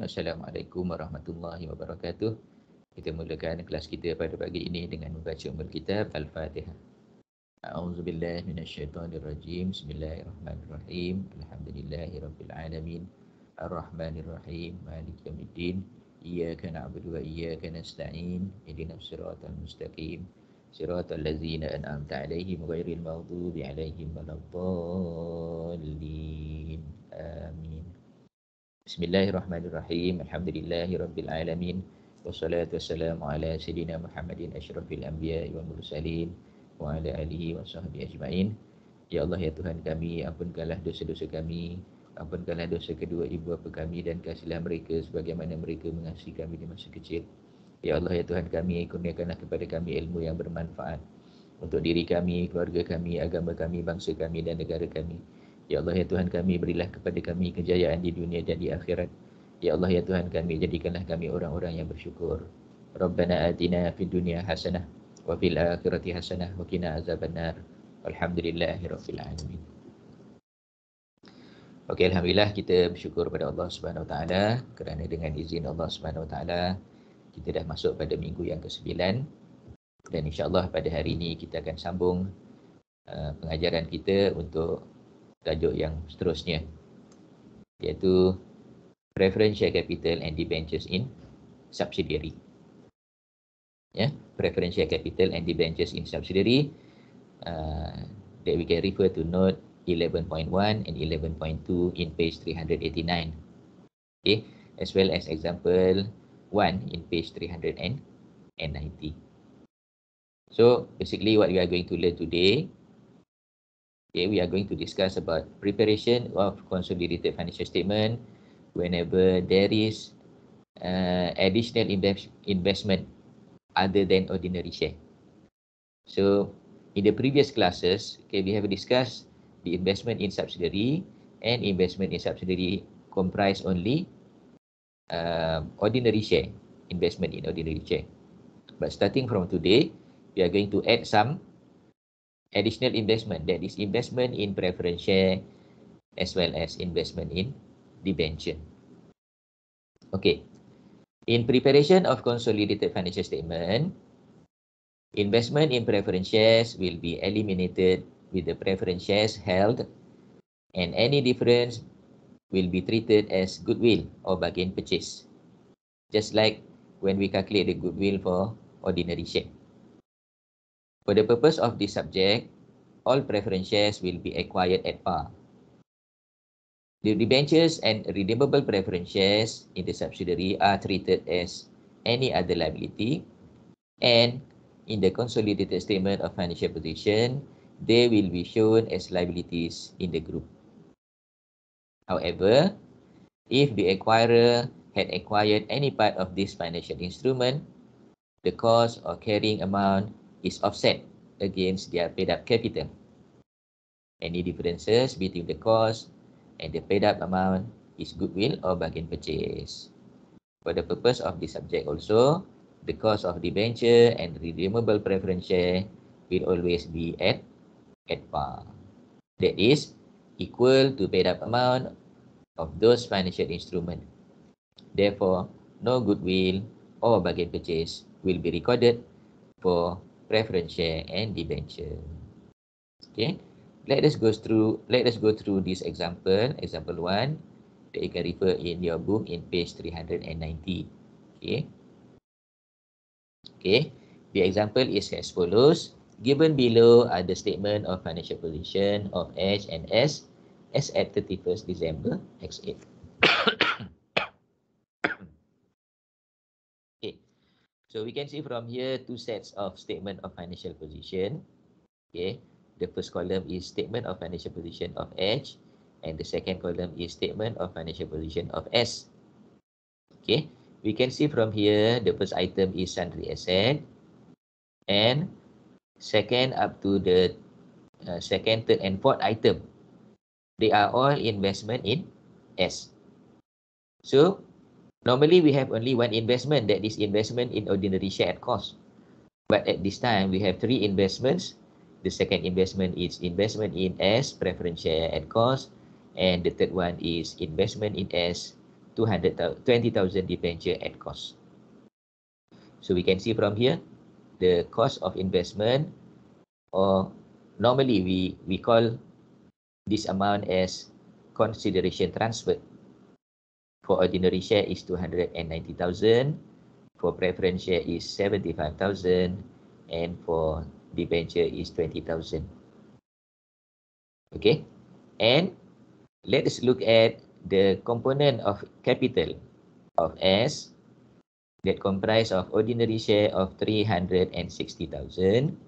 Assalamualaikum warahmatullahi wabarakatuh. Kita mulakan kelas kita pada pagi ini dengan membaca ummul kitab Al-Fatihah. A'udzubillahi minasyaitonirrajim. Bismillahirrahmanirrahim. Alhamdulillahirabbil alamin. Arrahmanirrahim. Maliki yaumiddin. Iyyaka na'budu wa iyyaka nasta'in. Ihdinas siratal mustaqim. Siratal ladzina an'amta 'alaihim ghairil maghdubi 'alaihim waladdallin. Amin. Bismillahirrahmanirrahim. Alhamdulillahirabbil alamin. Wassalatu wassalamu ala sayyidina Muhammadin asyrafil anbiya'i wal mursalin wa ala alihi wa sahbihi ajma'in. Ya Allah, ya Tuhan kami, ampunkanlah dosa-dosa kami, ampunkanlah dosa kedua ibu bapa kami, dan kasihilah mereka sebagaimana mereka mengasihi kami di masa kecil. Ya Allah, ya Tuhan kami, kurniakanlah kepada kami ilmu yang bermanfaat untuk diri kami, keluarga kami, agama kami, bangsa kami dan negara kami. Ya Allah, ya Tuhan kami, berilah kepada kami kejayaan di dunia dan di akhirat. Ya Allah, ya Tuhan kami, jadikanlah kami orang-orang yang bersyukur. Rabbana atina fid dunya hasanah wa fil akhirati hasanah wa qina azabannar. Walhamdulillahirabbil alamin. Okey, alhamdulillah kita bersyukur pada Allah Subhanahu Wa Taala kerana dengan izin Allah Subhanahu Wa Taala kita dah masuk pada minggu yang ke-9, dan insya-Allah pada hari ini kita akan sambung pengajaran kita untuk tajuk yang seterusnya, iaitu Preferential Capital and Debentures in Subsidiary. Ya, Preferential Capital and Debentures in Subsidiary, that we can refer to note 11.1 and 11.2 in page 389. Okay, as well as example 1 in page 390. So basically what we are going to learn today, okay, we are going to discuss about preparation of consolidated financial statement whenever there is additional investment other than ordinary share. So in the previous classes, okay, we have discussed the investment in subsidiary, and investment in subsidiary comprise only ordinary share, investment in ordinary share. But starting from today, we are going to add some additional investment, that is investment in preference share as well as investment in debenture. Okay, in preparation of consolidated financial statement, investment in preference shares will be eliminated with the preference shares held, and any difference will be treated as goodwill or bargain purchase, just like when we calculate the goodwill for ordinary share. For the purpose of this subject, all preference shares will be acquired at par. The debentures and redeemable preference shares in the subsidiary are treated as any other liability, and in the consolidated statement of financial position, they will be shown as liabilities in the group. However, if the acquirer had acquired any part of this financial instrument, the cost or carrying amount is offset against their paid-up capital. Any differences between the cost and the paid-up amount is goodwill or bargain purchase. For the purpose of this subject also, the cost of debenture and redeemable preference share will always be at par. That is, equal to paid-up amount of those financial instruments. Therefore, no goodwill or bargain purchase will be recorded for preference share and debenture. Okay, let us go through this example, example 1, that you can refer in your book in page 390. Okay, the example is as follows. Given below are the statement of financial position of H and S as at 31st December X8. Okay, so we can see from here two sets of statement of financial position. Okay, the first column is statement of financial position of H, and the second column is statement of financial position of S. Okay, we can see from here the first item is sundry asset, and second up to the second, third and fourth item, they are all investment in S. So normally we have only one investment, that is investment in ordinary share at cost. But at this time we have three investments. The second investment is investment in S, preference share at cost, and the third one is investment in S, 20,000 debenture at cost. So we can see from here, the cost of investment, or normally we call this amount as consideration transferred. For ordinary share is 290,000, for preference share is 75,000, and for debenture is 20,000. Okay, and let us look at the component of capital of S that comprise of ordinary share of 360,000,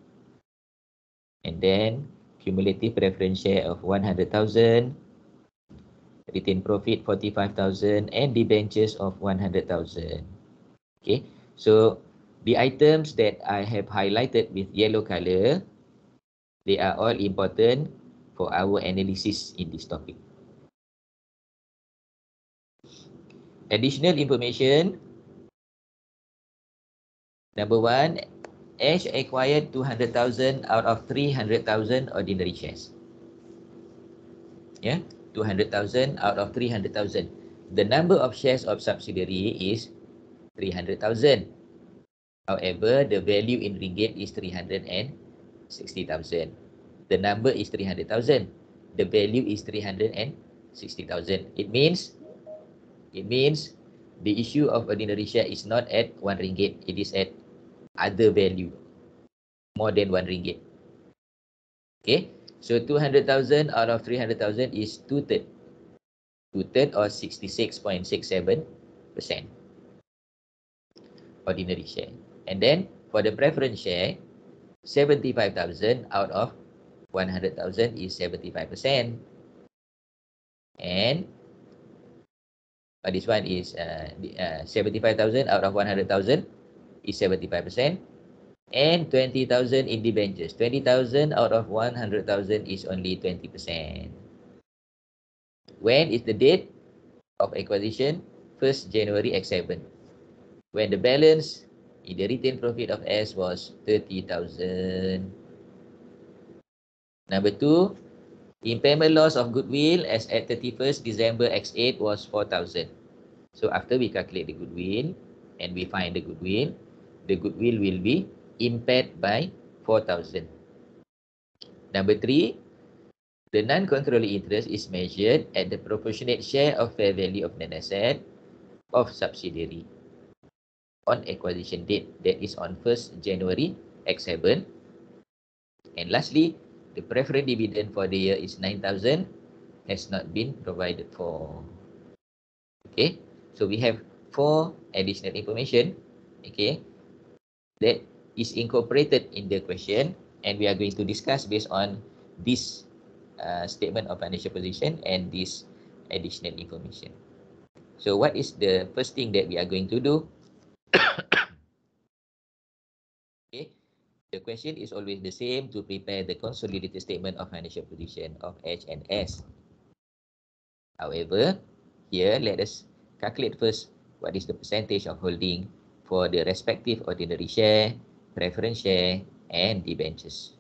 and then cumulative preference share of 100,000, retained profit 45,000, and debentures of 100,000. Okay, so the items that I have highlighted with yellow color, they are all important for our analysis in this topic. Additional information. Number one, Ash acquired 200,000 out of 300,000 ordinary shares. Yeah, 200,000 out of 300,000. The number of shares of subsidiary is 300,000. However, the value in ringgit is 360,000. The number is 300,000. The value is 360,000. It means the issue of ordinary share is not at 1 ringgit. It is at other value, more than 1 ringgit. Okay, so 200,000 out of 300,000 is 2/3. 2/3 or 66.67% ordinary share. And then for the preference share, 75,000 out of 100,000 is 75%. And this one is 75,000 out of 100,000 is 75%. And 20,000 in debentures. 20,000 out of 100,000 is only 20%. When is the date of acquisition? 1st January X7. When the balance in the retained profit of S was 30,000. Number 2, impairment loss of goodwill as at 31st December X8 was 4,000. So after we calculate the goodwill and we find the goodwill will be impaired by 4,000. Number 3, the non-controlling interest is measured at the proportionate share of fair value of net asset of subsidiary on acquisition date, that is on 1st January X7. And lastly, the preferred dividend for the year is 9,000, has not been provided for. Okay, so we have 4 additional information, okay, that is incorporated in the question, and we are going to discuss based on this statement of financial position and this additional information. So what is the first thing that we are going to do? Okay, the question is always the same, to prepare the consolidated statement of financial position of H and S. However, here let us calculate first what is the percentage of holding for the respective ordinary share, preference share, and debentures.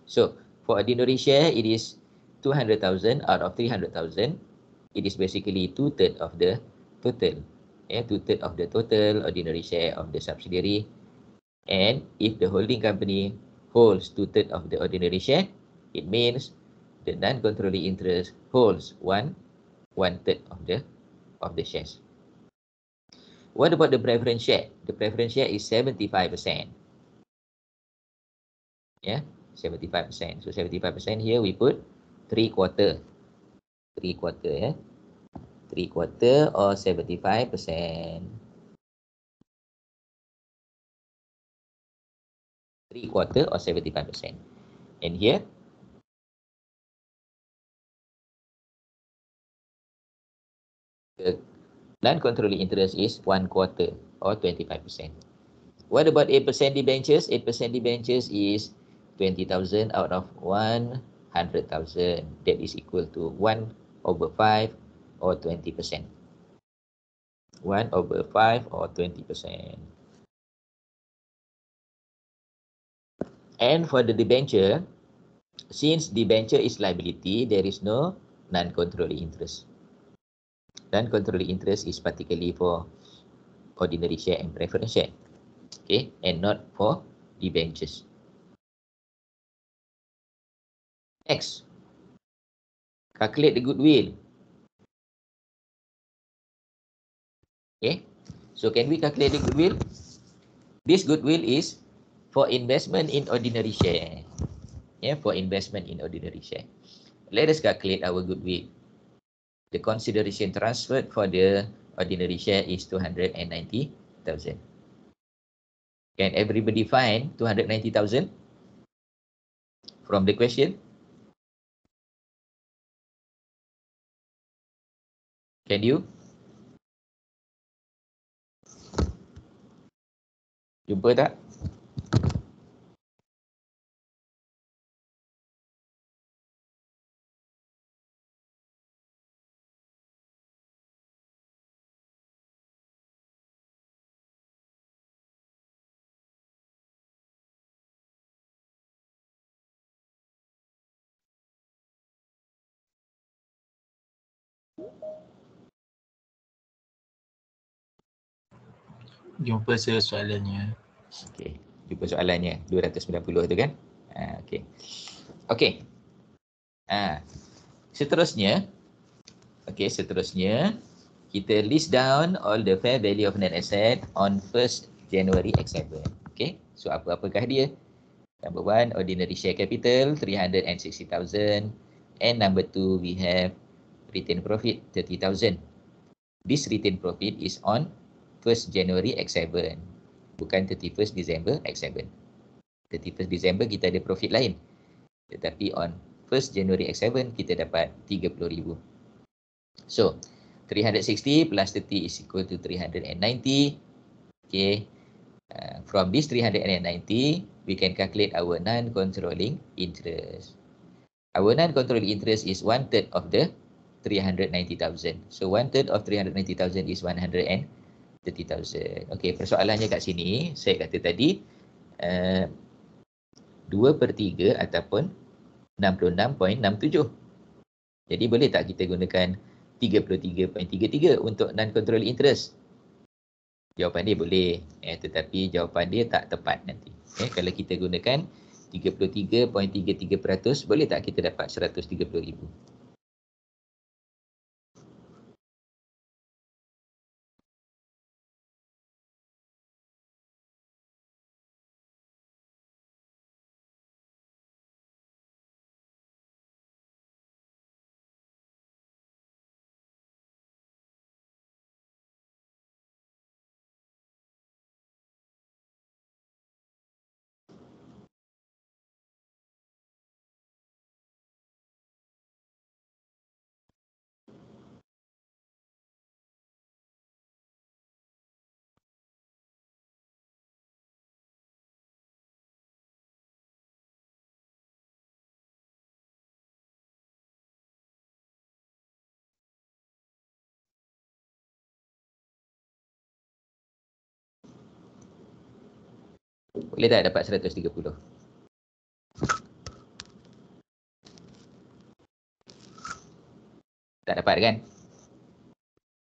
So for ordinary share, it is 200,000 out of 300,000. It is basically 2/3 of the total. 2/3 of the total ordinary share of the subsidiary. And if the holding company holds 2/3 of the ordinary share, it means the non-controlling interest holds 1/3 of the shares. What about the preference share? The preference share is 75%. Yeah, 75%. So 75% here we put 3/4. 3/4, yeah. 3/4 or 75%. 3/4 or 75%. And here, the non-controlling interest is 1/4 or 25%. What about 8% debentures? 8% debentures is 20,000 out of 100,000. That is equal to 1/5 or 20%. 1/5 or 20%. And for the debenture, since debenture is liability, there is no non-controlling interest. Dan controlling interest is particularly for ordinary share and preference share. Okay, and not for debentures. Next, calculate the goodwill. Okay, so can we calculate the goodwill? This goodwill is for investment in ordinary share. Yeah, for investment in ordinary share. Let us calculate our goodwill. The consideration transferred for the ordinary share is 290,000. Can everybody find 290,000 from the question? Can you? Jumpa tak? Jumpa soalannya. Okey, jumpa soalannya 290 tu kan? Okey. Okey. Seterusnya, kita list down all the fair value of net asset on 1st January X7. Okay, so apakah dia? Number 1, ordinary share capital 360,000, and number 2 we have retained profit 30,000. This retained profit is on 1st January X7, bukan 31st December X7. 31st December kita ada profit lain, tetapi on 1st January X7 kita dapat 30,000. So 360 plus 30 is equal to 390. Okay, from this 390 we can calculate our non-controlling interest. Our non-controlling interest is 1/3 of the 390,000. So 1/3 of 390,000 is 130,000. Okay, persoalannya kat sini saya kata tadi 2/3 ataupun 66.67. Jadi boleh tak kita gunakan 33.33 untuk non-controlling interest? Jawapan dia boleh, tetapi jawapan dia tak tepat nanti. Kalau kita gunakan 33.33%, boleh tak kita dapat 130,000? Boleh tak dapat 130? Tak dapat kan?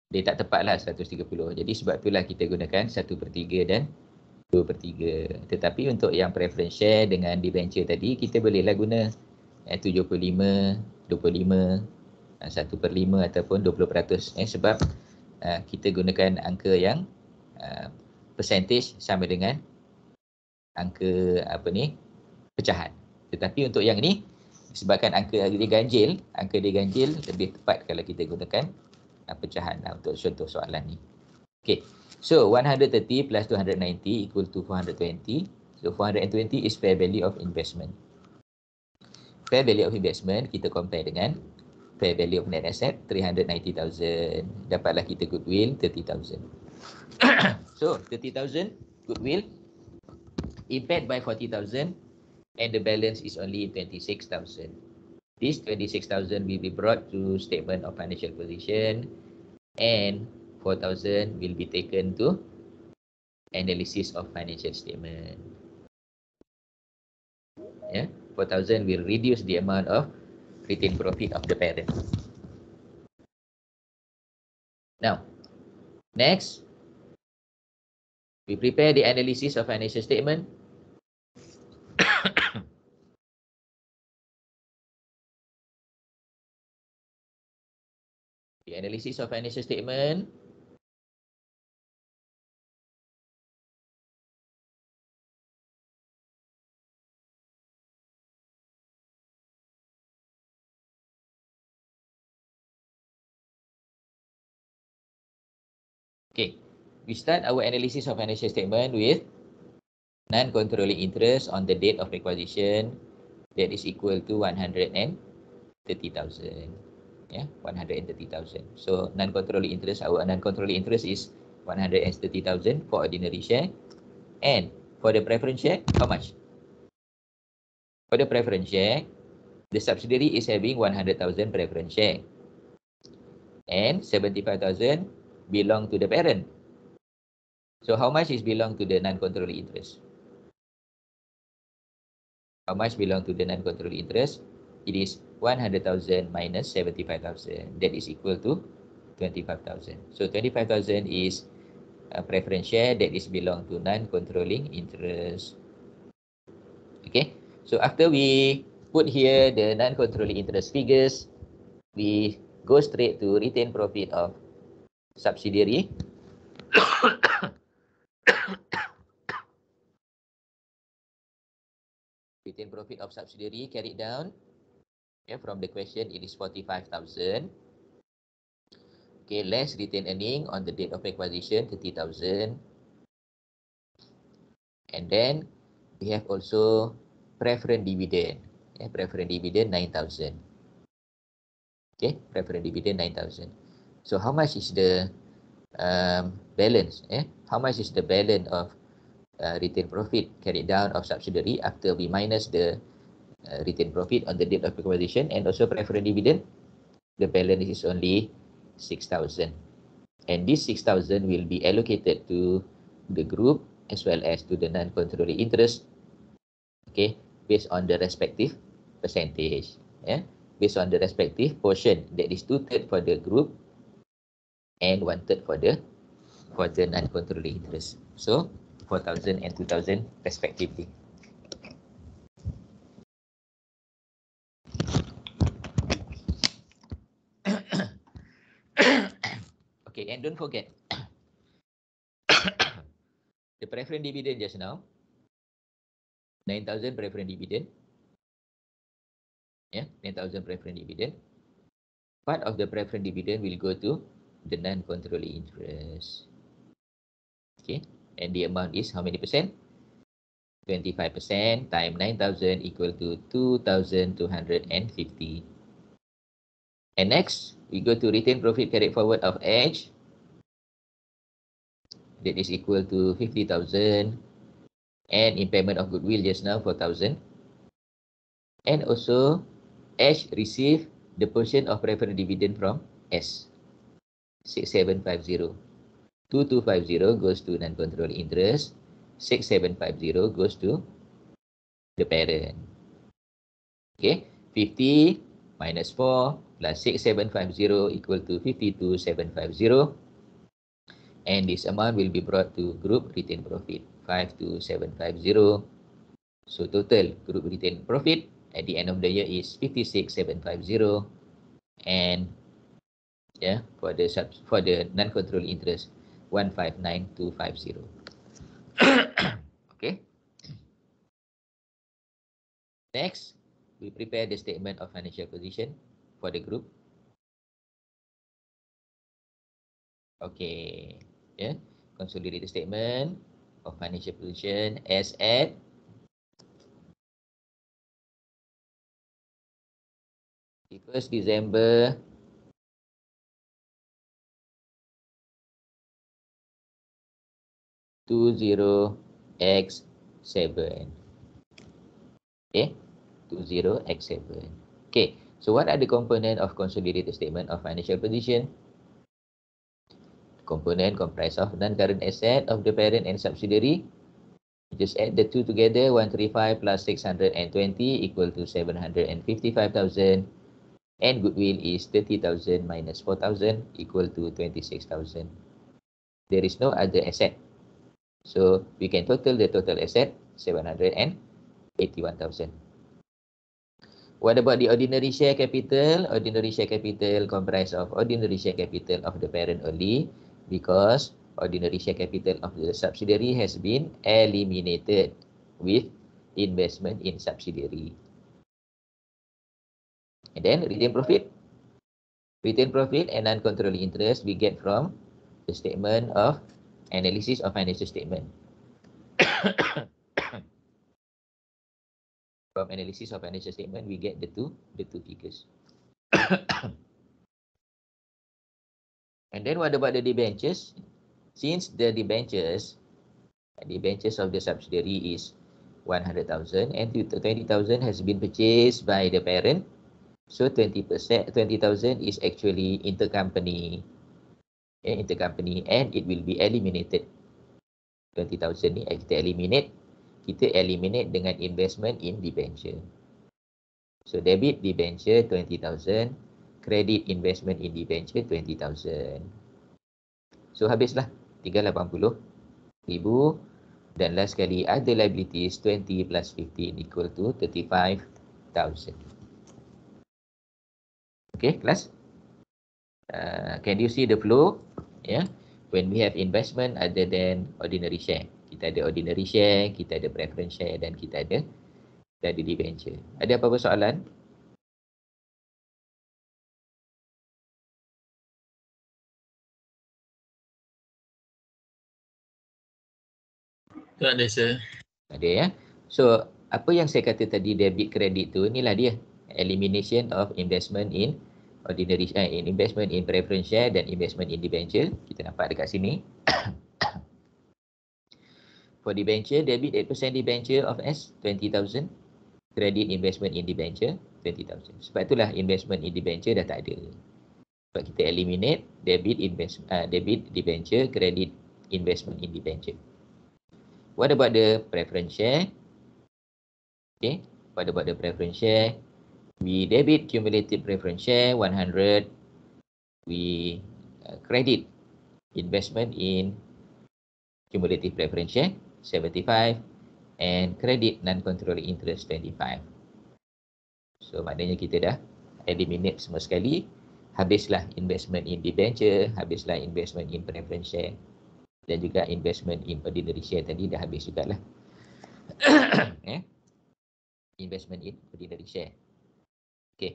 Dia tak tepatlah 130. Jadi sebab itulah kita gunakan 1/3 dan 2/3. Tetapi untuk yang preference share dengan debenture tadi, kita bolehlah guna 75, 25, 1/5 ataupun 20%. Sebab kita gunakan angka yang percentage sama dengan angka pecahan. Tetapi untuk yang ni, sebabkan angka dia ganjil lebih tepat kalau kita gunakan pecahan untuk contoh soalan ni. Okay, so 130 plus 290 equal to 420. So 420 is fair value of investment. Fair value of investment kita compare dengan fair value of net asset 390,000. Dapatlah kita goodwill 30,000. So 30,000 goodwill impaired by 40,000, and the balance is only 26,000. This 26,000 will be brought to statement of financial position, and 4,000 will be taken to analysis of financial statement. 4,000 will reduce the amount of retained profit of the parent. Now, next, we prepare the analysis of financial statement. The analysis of financial statement. Okay, we start our analysis of financial statement with non-controlling interest on the date of requisition that is equal to 130,000. Yeah, 130,000. So non-controlling interest, our non-controlling interest is 130,000 for ordinary share. And for the preference share, how much? For the preference share, the subsidiary is having 100,000 preference share. And 75,000 belong to the parent. So how much is belong to the non-controlling interest? How much belong to the non-controlling interest? It is 100,000 minus 75,000. That is equal to 25,000. So 25,000 is a preference share that is belong to non-controlling interest. Okay. So after we put here the non-controlling interest figures, we go straight to retained profit of subsidiary. Retained profit of subsidiary carried down. Yeah, from the question, it is 45,000. Okay, less retained earning on the date of acquisition, 30,000. And then we have also preference dividend. Yeah, preference dividend 9,000. Okay, preference dividend 9,000. So how much is the balance? How much is the balance of retained profit carried down of subsidiary after we minus the retained profit on the date of acquisition and also preference dividend? The balance is only 6,000. And this 6,000 will be allocated to the group as well as to the non-controlling interest, okay, based on the respective percentage, yeah, based on the respective portion. That is 2/3 for the group and 1/3 for the non-controlling interest. So 4,000 and 2,000 respectively. Okay, and don't forget the preference dividend just now, 9,000 preference dividend. Yeah, 9,000 preference dividend. Part of the preference dividend will go to the non-controlling interest. Okay, and the amount is how many percent? 25% times 9,000 equal to 2,250. And next, we go to retained profit carried forward of Edge. That is equal to 50,000. And impairment of goodwill just now, 4,000. And also, Edge received the portion of preferred dividend from S, 6750. 2250 goes to non-controlling interest. 6750 goes to the parent. Okay, 50 minus 4 plus 6750 equal to 52,750. And this amount will be brought to group retained profit, 52,750. So total group retained profit at the end of the year is 56,750. And yeah, for the non-controlling interest, 159,250. Okay. Next, we prepare the statement of financial position for the group. Okay. Yeah. Consolidated statement of financial position as at 1st December 20x7. Okay, 20x7. Okay, so what are the components of consolidated statement of financial position? Component comprised of non-current asset of the parent and subsidiary. Just add the two together, 135 plus 620 equal to 755,000. And goodwill is 30,000 minus 4,000 equal to 26,000. There is no other asset. So we can total the total asset 781,000. What about the ordinary share capital? Ordinary share capital comprised of ordinary share capital of the parent only, because ordinary share capital of the subsidiary has been eliminated with investment in subsidiary. And then retained profit. Retained profit and non-controlling interest we get from the statement of analysis of financial statement. From analysis of financial statement, we get the two figures. And then what about the debentures? Since the debentures of the subsidiary is 100,000 and 20,000 has been purchased by the parent, so 20,000 is actually intercompany, and it will be eliminated. 20,000 ni kita eliminate dengan investment in debenture. So debit debenture 20,000, credit investment in debenture 20,000. So habislah 380,000, dan last sekali other liabilities 20 plus 15 equal to 35,000. Okay, class? Can you see the flow? Yeah. When we have investment other than ordinary share. Kita ada ordinary share, kita ada preference share, dan kita ada debenture. Ada apa-apa soalan? Tak ada, sir. Ada ya. So, apa yang saya kata tadi debit credit tu, inilah dia. Elimination of investment in ordinary share, in investment in preference share dan investment in debenture. Kita nampak dekat sini. For debenture, debit 8% debenture of S, 20,000. Credit investment in debenture, 20,000. Sebab itulah investment in debenture dah tak ada. Sebab kita eliminate debit debenture, credit investment in debenture. What about the preference share? Okay, what about the preference share? We debit cumulative preference share 100. We credit investment in cumulative preference share 75 and credit non-controlling interest 25. So maknanya kita dah eliminate semua sekali. Habislah investment in debenture, habislah investment in preference share, dan juga investment in ordinary share tadi dah habis jugalah. Investment in ordinary share. Okay.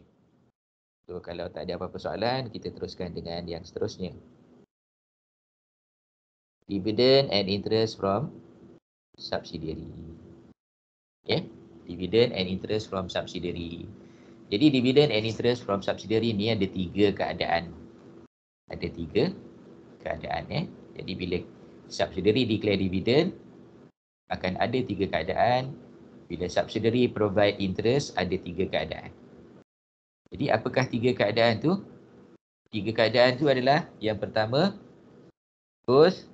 So kalau tak ada apa-apa soalan, kita teruskan dengan yang seterusnya. Dividend and interest from subsidiary. Okay. Dividend and interest from subsidiary. Jadi dividend and interest from subsidiary ni ada tiga keadaan. Ada tiga keadaan. Jadi bila subsidiary declare dividend, akan ada tiga keadaan. Bila subsidiary provide interest, ada tiga keadaan. Jadi apakah tiga keadaan tu? Tiga keadaan tu adalah yang pertama, both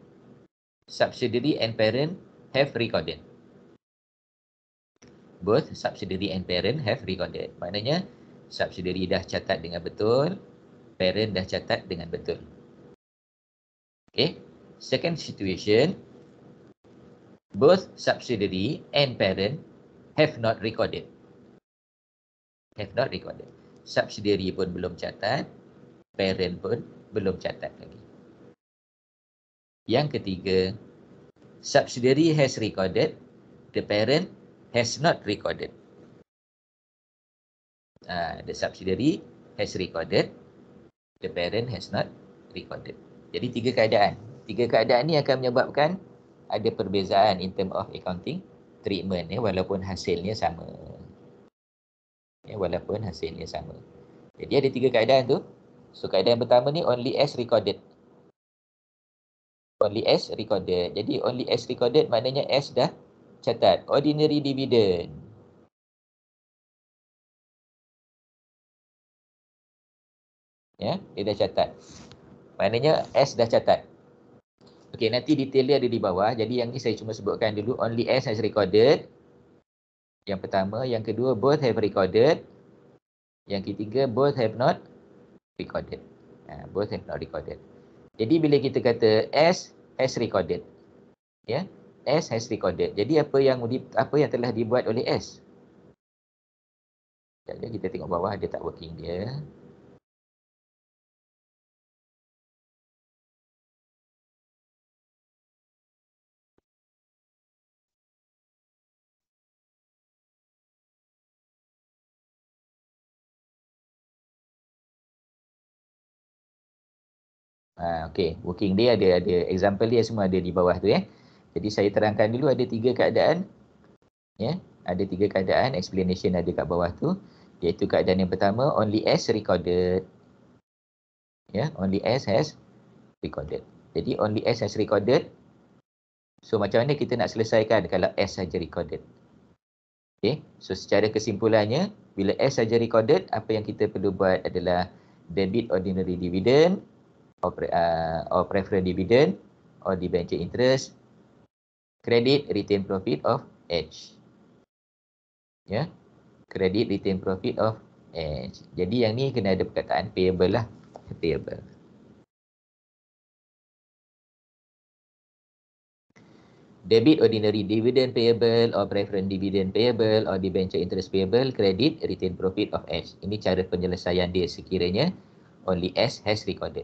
subsidiary and parent have recorded. Both subsidiary and parent have recorded. Maknanya subsidiary dah catat dengan betul, parent dah catat dengan betul. Okay. Second situation, both subsidiary and parent have not recorded. Have not recorded. Subsidiary pun belum catat, parent pun belum catat lagi. Yang ketiga, subsidiary has recorded, the parent has not recorded. The subsidiary has recorded, the parent has not recorded. Jadi tiga keadaan. Tiga keadaan ni akan menyebabkan ada perbezaan in term of accounting treatment, walaupun hasilnya sama. Walaupun hasilnya sama. Jadi ada tiga keadaan tu. So keadaan pertama ni only as recorded. Only as recorded. Jadi only as recorded maknanya as dah catat. Ordinary dividend. Ya, dia dah catat. Maknanya S dah catat. Okey, nanti detail dia ada di bawah. Jadi yang ni saya cuma sebutkan dulu. Only S has recorded. Yang pertama. Yang kedua, both have recorded. Yang ketiga, both have not recorded. Both have not recorded. Jadi bila kita kata S has recorded, ya, S has recorded. Jadi apa yang telah dibuat oleh S? Jadi kita tengok bawah ada tak working dia. Okey, working dia ada example dia semua ada di bawah tu ya. Jadi saya terangkan dulu ada 3 keadaan. Ya, ada 3 keadaan, explanation ada kat bawah tu. Iaitu keadaan yang pertama, only S recorded. Ya, only S has recorded. Jadi only S has recorded. So macam mana kita nak selesaikan kalau S saja recorded? Okay, so secara kesimpulannya, bila S saja recorded, apa yang kita perlu buat adalah debit ordinary dividend, or preferred dividend, or debenture interest, credit retained profit of H. Ya, credit retained profit of H. Jadi yang ni kena ada perkataan payable lah, payable. Debit ordinary dividend payable or preferred dividend payable or debenture interest payable, credit retained profit of H. Ini cara penyelesaian dia sekiranya only S has recorded.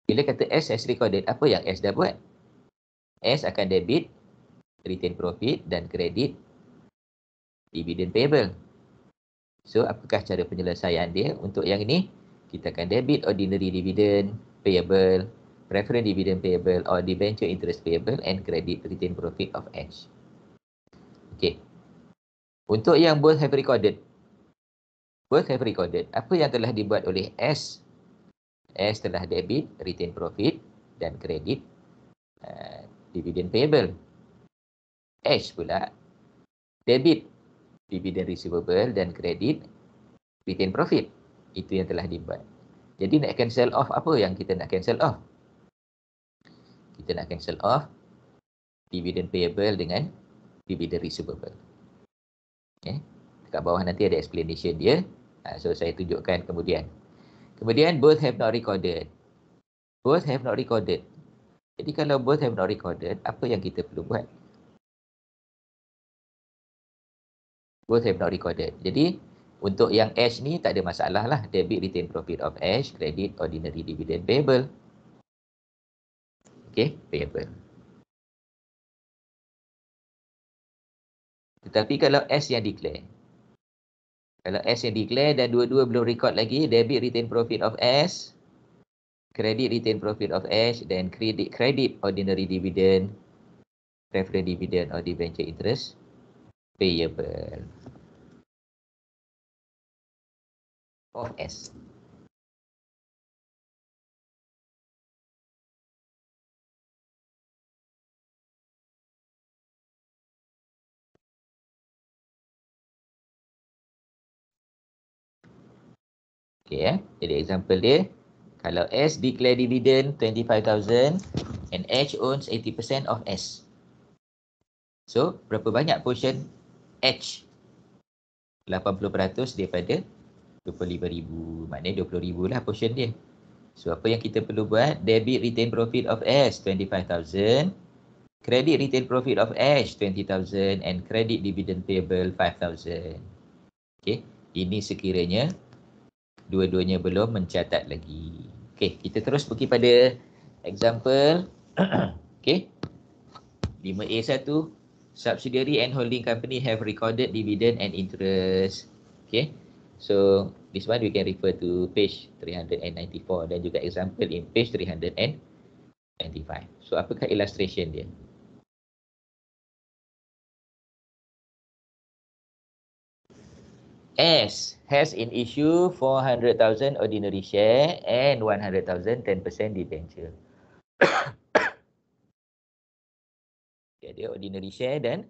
Bila kata S has recorded, apa yang S dah buat? S akan debit retained profit dan credit dividend payable. So, apakah cara penyelesaian dia? Untuk yang ini, kita akan debit ordinary dividend payable, preferred dividend payable or debenture interest payable and credit retained profit of H. Okey. Untuk yang both have recorded, apa yang telah dibuat oleh S? S telah debit retained profit dan credit dividend payable. H pula debit dividend receivable dan credit retained profit. Itu yang telah dibuat. Jadi nak cancel off apa yang kita nak cancel off? Kita nak cancel off dividend payable dengan dividend receivable. Okay. Dekat bawah nanti ada explanation dia. So saya tunjukkan kemudian. Kemudian both have not recorded. Both have not recorded. Jadi kalau both have not recorded, apa yang kita perlu buat? Both have not recorded. Jadi untuk yang H ni tak ada masalah lah. Debit retained profit of H, credit ordinary dividend payable. Okay, payable. Tetapi kalau S yang declare. Kalau S yang declare dan dua-dua belum record lagi, debit retained profit of S, credit retained profit of H, dan credit ordinary dividend, preferred dividend or debenture interest payable of S. Okay, jadi example dia, kalau S declare dividend 25,000 and H owns 80% of S. So, berapa banyak portion H? 80% daripada 25,000. Maknanya 20,000 lah portion dia. So, apa yang kita perlu buat? Debit retained profit of S 25,000. Credit retained profit of H 20,000 and credit dividend payable 5,000. Okay, ini sekiranya dua-duanya belum mencatat lagi. Okay, kita terus pergi pada example. Okay, 5A1, subsidiary and holding company have recorded dividend and interest. Okay, so this one we can refer to page 394 dan juga example in page 395. So apakah illustration dia? S has in issue 400,000 ordinary share and 100,000 10% debenture. Dia ordinary share dan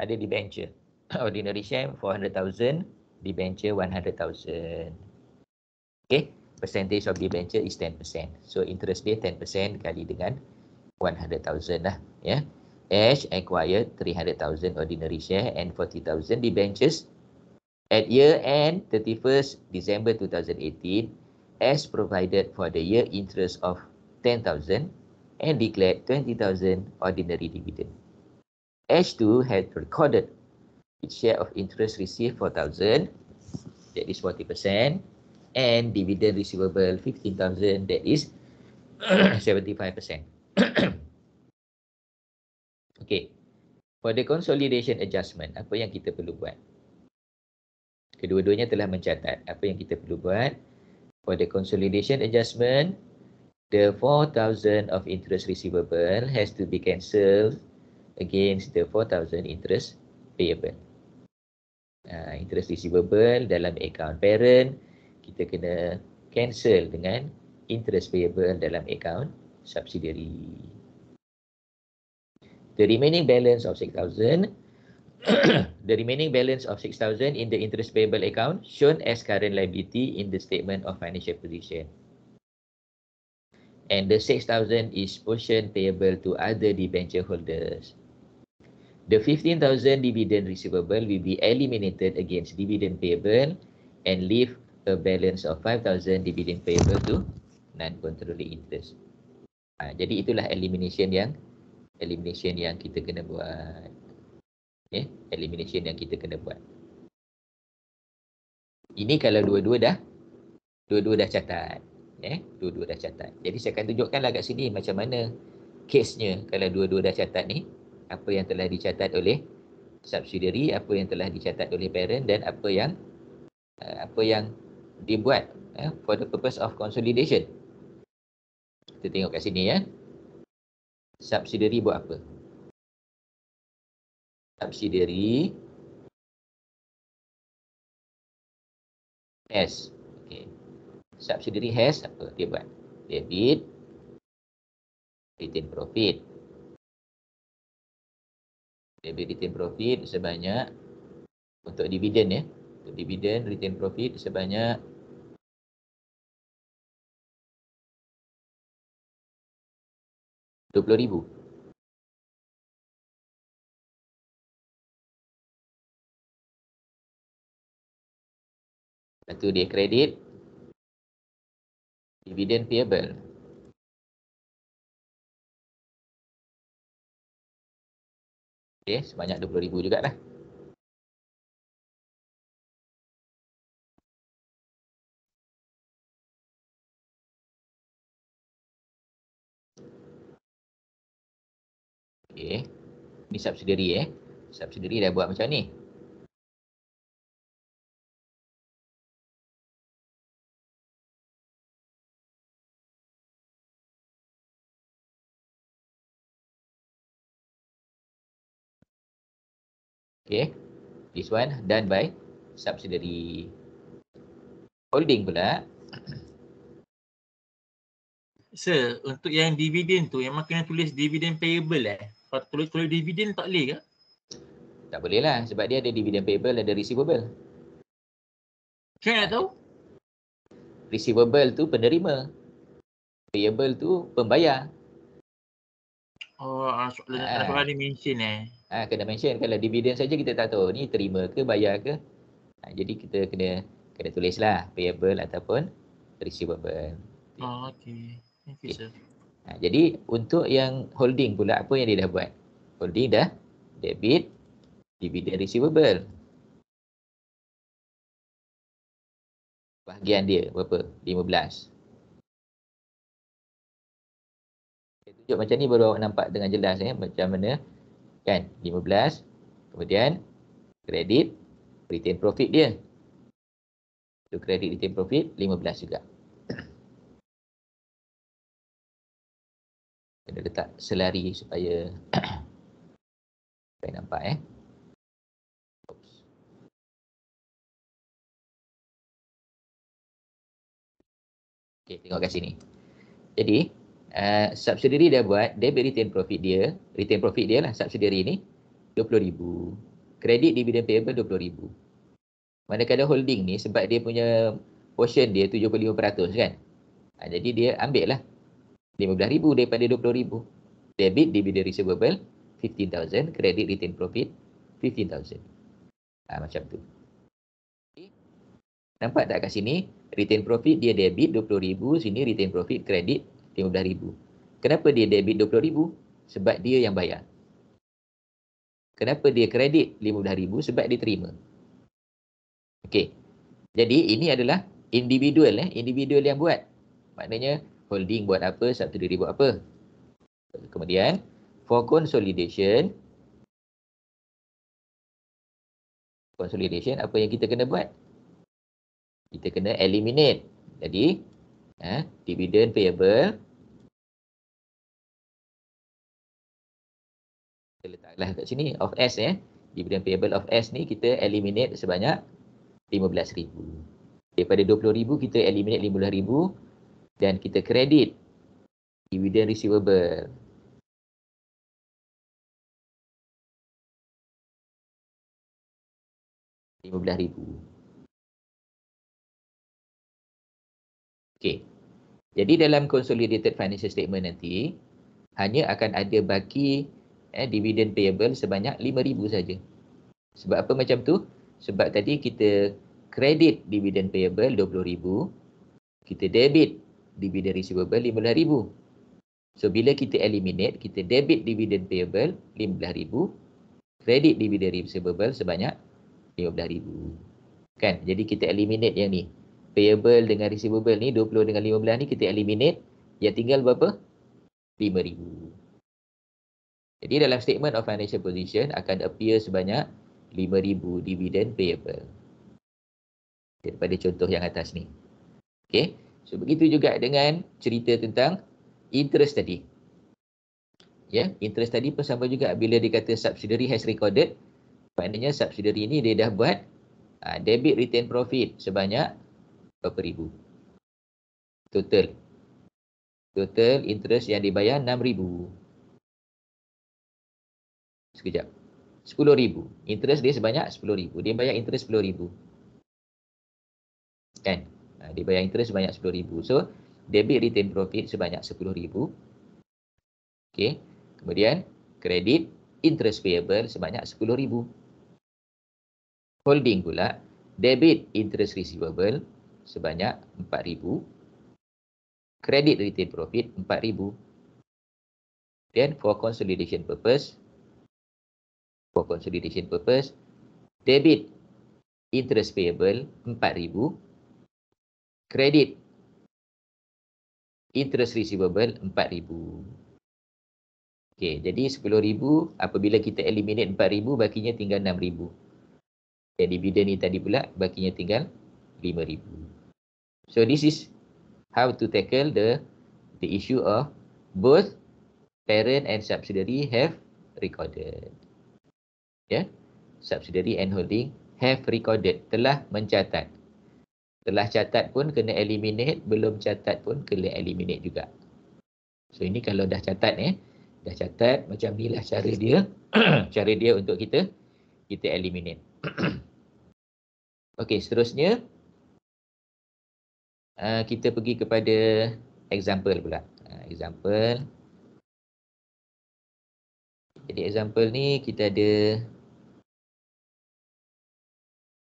ada debenture. Ordinary share 400,000, debenture 100,000. Okay, percentage of debenture is 10%. So interest dia 10% kali dengan 100,000 lah. Ya. H acquired 300,000 ordinary share and 40,000 debentures At year end 31st December 2018, as provided for the year interest of 10,000 and declared 20,000 ordinary dividend. H2 had recorded its share of interest received 4,000, that is 40%, and dividend receivable 15,000, that is 75%. Okay, for the consolidation adjustment, apa yang kita perlu buat? Kedua-duanya telah mencatat. Apa yang kita perlu buat? For the consolidation adjustment, the 4,000 of interest receivable has to be cancelled against the 4,000 interest payable. Interest receivable dalam account parent, kita kena cancel dengan interest payable dalam account subsidiary. The remaining balance of 6,000 the remaining balance of 6,000 in the interest payable account shown as current liability in the statement of financial position. And the 6,000 is portion payable to other debenture holders. The 15,000 dividend receivable will be eliminated against dividend payable and leave a balance of 5,000 dividend payable to non-controlling interest. Jadi itulah elimination yang kita kena buat. Okay, elimination yang kita kena buat. Ini kalau dua-dua dah catat. Dua-dua dah catat. Jadi saya akan tunjukkanlah kat sini macam mana case-nya kalau dua-dua dah catat ni. Apa yang telah dicatat oleh subsidiary, apa yang telah dicatat oleh parent dan apa yang dibuat for the purpose of consolidation. Kita tengok kat sini ya. Subsidiary buat apa? Subsidiary has. Okay. Subsidiary has apa dia buat? Debit retain profit. Debit retain profit sebanyak untuk dividen ya. Untuk dividen retain profit sebanyak RM20,000. Lepas tu dia kredit dividen payable. Okay, sebanyak RM20,000 jugalah. Okay, ni subsidiary Subsidiary dah buat macam ni. Okay, this one done by subsidiary. Holding pula. Sir, untuk yang dividen tu memang kena tulis dividen payable Kalau tulis dividen tak boleh ke? Tak boleh lah sebab dia ada dividen payable, ada receivable. Saya nak tahu. Receivable tu penerima. Payable tu pembayar. Oh, soalan ni mention Kena mention. Kalau dividen saja kita tak tahu ni terima ke bayar ke. Jadi kita kena tulislah payable ataupun receivable. Oh, okay. Thank you, sir. Jadi untuk yang holding pula apa yang dia dah buat? Holding dah debit dividen receivable. Bahagian dia berapa? 15. Saya tunjuk macam ni baru awak nampak dengan jelas macam mana kan 15. Kemudian kredit retain profit dia. Tu kredit retain profit 15 juga. Kena letak selari supaya nampak Oops. Okey, tengok kat sini. Jadi subsidiary dah buat debit retain profit dia lah subsidiary ni RM20,000. Kredit dividend payable RM20,000. Manakala holding ni sebab dia punya portion dia 75% kan. Jadi dia ambil lah RM15,000 daripada RM20,000. Debit dividend receivable 15,000, credit retain profit 15,000. Macam tu. Nampak tak kat sini? Retain profit dia debit 20,000, sini retain profit kredit 15,000. Kenapa dia debit 20,000? Sebab dia yang bayar. Kenapa dia kredit 15,000? Sebab dia terima. Okey. Jadi ini adalah individual individual yang buat. Maknanya holding buat apa, subsidiary buat apa. Kemudian for consolidation apa yang kita kena buat? Kita kena eliminate. Jadi dividend payable kita letaklah kat sini of S dividend payable of S ni kita eliminate sebanyak 15,000. Daripada 20,000 kita eliminate 15,000 dan kita kredit dividend receivable. RM15,000. Okey. Jadi dalam consolidated financial statement nanti hanya akan ada baki dividend payable sebanyak 5,000 saja. Sebab apa macam tu? Sebab tadi kita kredit dividend payable 20,000, kita debit dividend receivable 15,000. So bila kita eliminate, kita debit dividend payable 15,000, kredit dividend receivable sebanyak 15,000. Kan? Jadi kita eliminate yang ni. Payable dengan receivable ni 20 dengan 15 ni kita eliminate, yang tinggal berapa? 5,000. Jadi dalam statement of financial position akan appear sebanyak 5,000 dividend payable. Daripada contoh yang atas ni. Okey. So begitu juga dengan cerita tentang interest tadi. Interest tadi pun sama juga bila dikata subsidiary has recorded. Maknanya subsidiary ni dia dah buat debit retain profit sebanyak berapa ribu. Total interest yang dibayar 6,000. Sekejap. 10,000. Interest dia sebanyak 10,000. Dia bayar interest 10,000. Kan? Dia bayar interest sebanyak 10,000. So, debit retain profit sebanyak 10,000. Okey. Kemudian, kredit interest payable sebanyak 10,000. Holding pula, debit interest receivable sebanyak 4,000. Kredit retain profit 4,000. Then, for consolidation purpose, debit interest payable 4,000. Kredit interest receivable 4,000. Okey, jadi 10,000 apabila kita eliminate 4,000 bakinya tinggal 6,000. Dan dividen ni tadi pula bakinya tinggal 5,000. So this is how to tackle the issue of both parent and subsidiary have recorded. Subsidiary and holding have recorded, telah mencatat. Telah catat pun kena eliminate, belum catat pun kena eliminate juga. So ini kalau dah catat dah catat, macam inilah cara dia cara dia untuk kita eliminate. Okey, seterusnya kita pergi kepada example pula. Example. Jadi example ni kita ada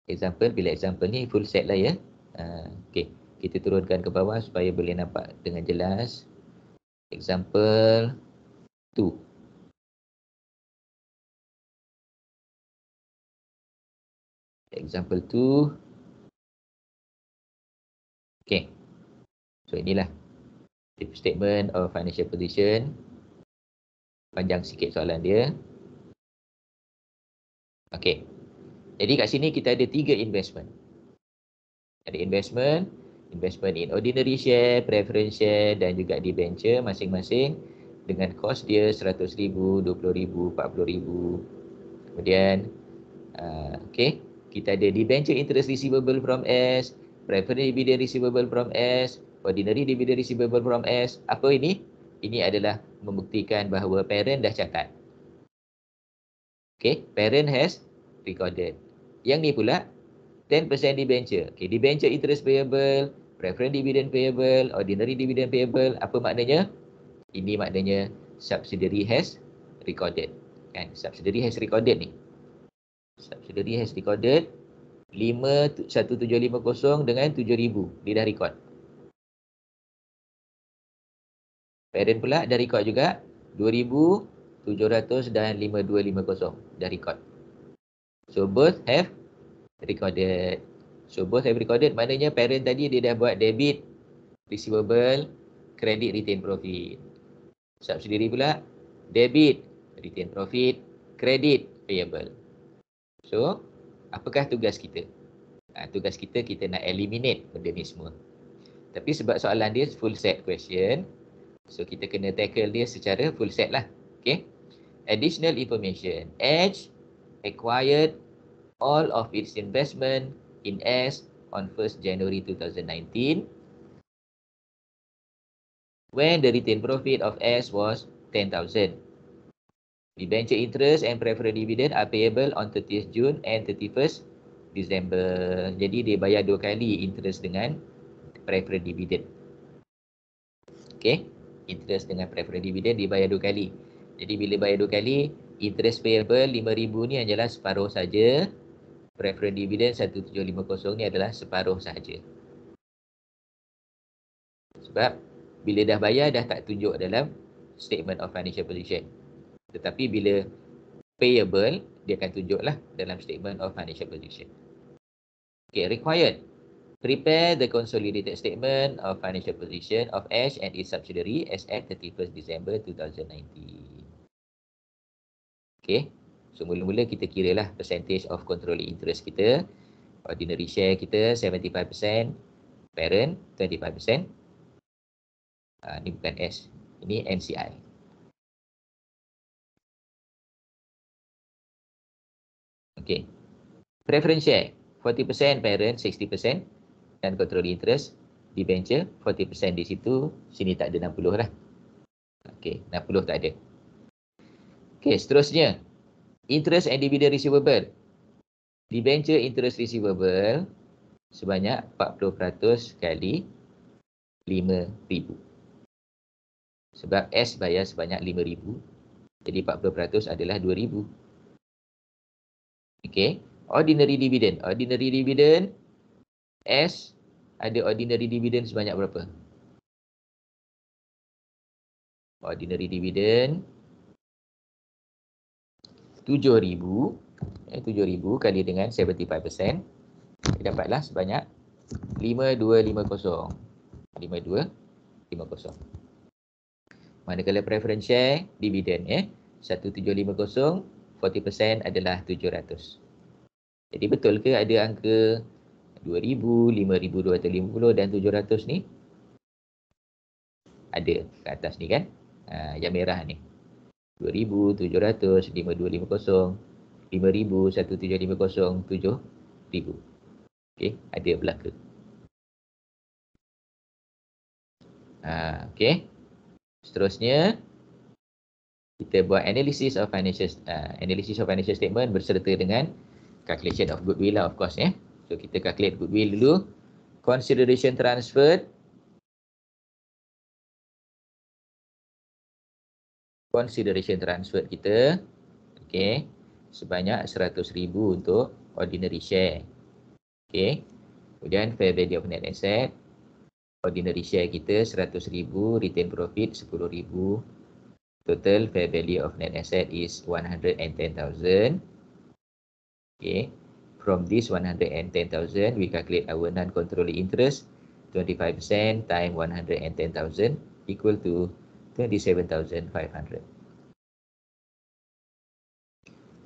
example, bila example ni full set lah okey, kita turunkan ke bawah supaya boleh nampak dengan jelas. Example 2. Example 2. Okey. So inilah statement of financial position. Panjang sikit soalan dia. Okey. Jadi kat sini kita ada 3 investment. Ada investment in ordinary share, preference share dan juga debenture masing-masing dengan kos dia 100,000, 20,000, 40,000. Kemudian okey, kita ada debenture interest receivable from S, preference dividend receivable from S, ordinary dividend receivable from S. Apa ini? Ini adalah membuktikan bahawa parent dah catat. Okey, parent has recorded. Yang ni pula 10% debenture. Okay, debenture interest payable, preference dividend payable, ordinary dividend payable. Apa maknanya? Ini maknanya subsidiary has recorded. Kan? Subsidiary has recorded ni. Subsidiary has recorded 1750 dengan 7000. Dia dah record. Parent pula dah record juga 2700 dan 5250 dah record. So both have recorded. So both have recorded maknanya parent tadi dia dah buat debit receivable, credit retain profit. Subsidiary pula debit retain profit, credit payable. So apakah tugas kita? Tugas kita nak eliminate benda ni semua. Tapi sebab soalan dia full set question, so kita kena tackle dia secara full set lah. Okay. Additional information. Edge acquired all of its investment in S on 1st January 2019 when the retained profit of S was 10,000. Debenture interest and preferred dividend are payable on 30th June and 31st December. Jadi dia bayar 2 kali interest dengan preferred dividend. Okay. Interest dengan preferred dividend dibayar 2 kali. Jadi bila bayar 2 kali, interest payable 5,000 ni adalah separuh saja. Preferred dividend 1750 ni adalah separuh saja. Sebab bila dah bayar dah tak tunjuk dalam statement of financial position. Tetapi bila payable, dia akan tunjuklah dalam statement of financial position. Okay, required. Prepare the consolidated statement of financial position of Ash and its subsidiary as at 31st December 2019. Okay, so mula-mula kita kira lah percentage of controlling interest kita. Ordinary share kita 75%, parent 25%. Ni bukan S, ini NCI. Okay, preference share 40% parent, 60% dan controlling interest debenture 40% di situ, sini tak ada 60 lah. Okey, 60 tak ada. Okey, seterusnya interest and dividend receivable. Debenture interest receivable sebanyak 40% kali 5,000. Sebab S bayar sebanyak 5,000, jadi 40% adalah 2,000. Okey, ordinary dividend. Ordinary dividend S ada ordinary dividend sebanyak berapa? Ordinary dividend 7,000. 7,000 kali dengan 75%. Dapatlah sebanyak 5,250. 5,250. Manakala preference share dividend 1,750, 40% adalah 700. Jadi betul ke ada angka 2,000, 5,250 dan 700 ni? Ada kat atas ni kan? Yang merah ni. 2,000, 700, 5,250, 5,000, 1,750, 7,000. Okey, ada belaka. Okey. Seterusnya kita buat analysis of financial statement berserta dengan calculation of goodwill lah, of course ya. So kita calculate goodwill dulu. Consideration transferred. Consideration transferred kita, okey, sebanyak 100,000 untuk ordinary share. Okey. Kemudian fair value of net asset. Ordinary share kita 100,000, retain profit 10,000. Total fair value of net asset is 110,000. Okay. From this 110,000, we calculate our non-controlling interest. 25% times 110,000 equal to 27,500.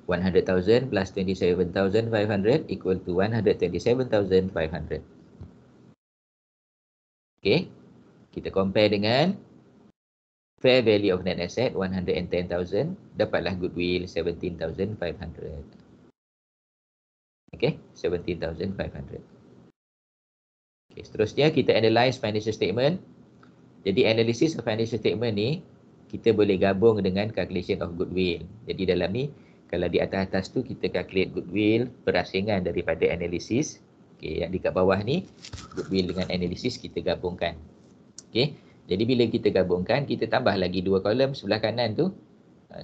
100,000 plus 27,500 equal to 127,500. Okay. Kita compare dengan fair value of net asset 110,000, dapatlah goodwill 17,500. Okay, 17,500. Okay, seterusnya kita analyse financial statement. Jadi analysis of financial statement ni kita boleh gabung dengan calculation of goodwill. Jadi dalam ni kalau di atas-atas tu kita calculate goodwill berasingan daripada analisis. Okay, yang di kat bawah ni goodwill dengan analisis kita gabungkan. Okay, jadi bila kita gabungkan kita tambah lagi 2 kolom sebelah kanan tu.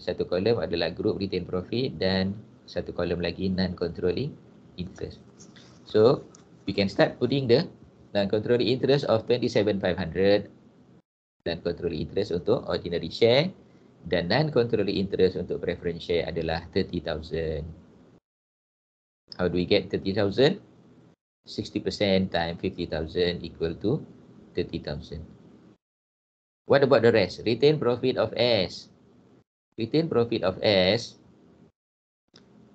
Satu kolom adalah group retain profit dan satu kolom lagi non-controlling interest. So we can start putting the non-controlling interest of 27,500 dan controlling interest untuk ordinary share dan non-controlling interest untuk preference share adalah 30,000. How do we get 30,000? 60% times 50,000 equal to 30,000. What about the rest? Retained profit of S. Retained profit of S,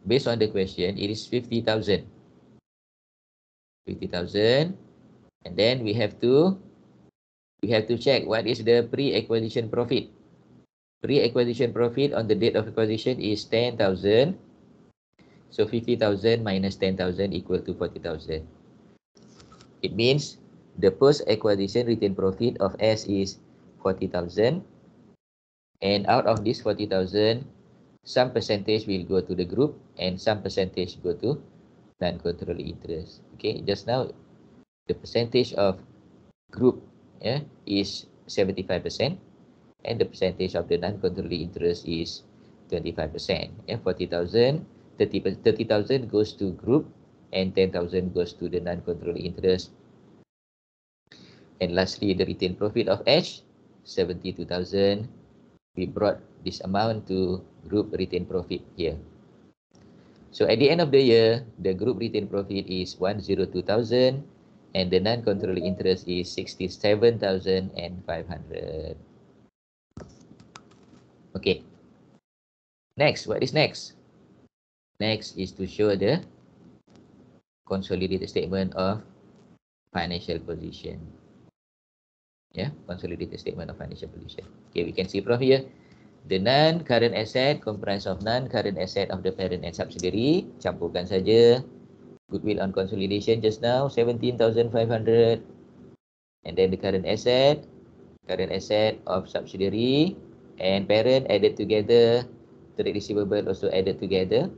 based on the question, it is 50,000. 50,000. And then we have to check what is the pre-acquisition profit. Pre-acquisition profit on the date of acquisition is 10,000. So 50,000 minus 10,000 equal to 40,000. It means the post-acquisition retained profit of S is 40,000. And out of this 40,000, some percentage will go to the group and some percentage go to non-controlling interest. Okay, just now the percentage of group is 75% and the percentage of the non-controlling interest is 25%. 40,000, 30,000 goes to group and 10,000 goes to the non-controlling interest. And lastly, the retained profit of H, 72,000. We brought this amount to group retained profit here. So at the end of the year, the group retained profit is 102,000 and the non-controlling interest is 67,500. Okay. Next, what is next? Next is to show the consolidated statement of financial position. Consolidated statement of financial position. Okay, we can see from here, the non-current asset comprised of non-current asset of the parent and subsidiary. Campurkan saja. Goodwill on consolidation just now, 17,500. And then the current asset of subsidiary and parent added together. Trade receivable also added together.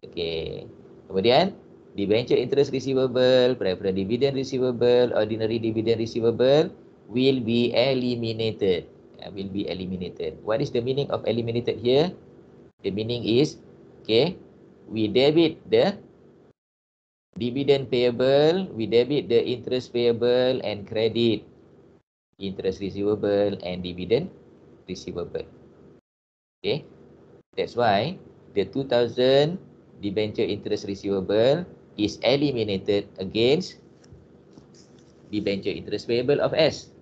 Okay. Kemudian, debenture interest receivable, preferred dividend receivable, ordinary dividend receivable will be eliminated. What is the meaning of eliminated here? The meaning is, okay, we debit the dividend payable, we debit the interest payable and credit interest receivable and dividend receivable. Okay, that's why the 2,000 debenture interest receivable is eliminated against debenture interest payable of S.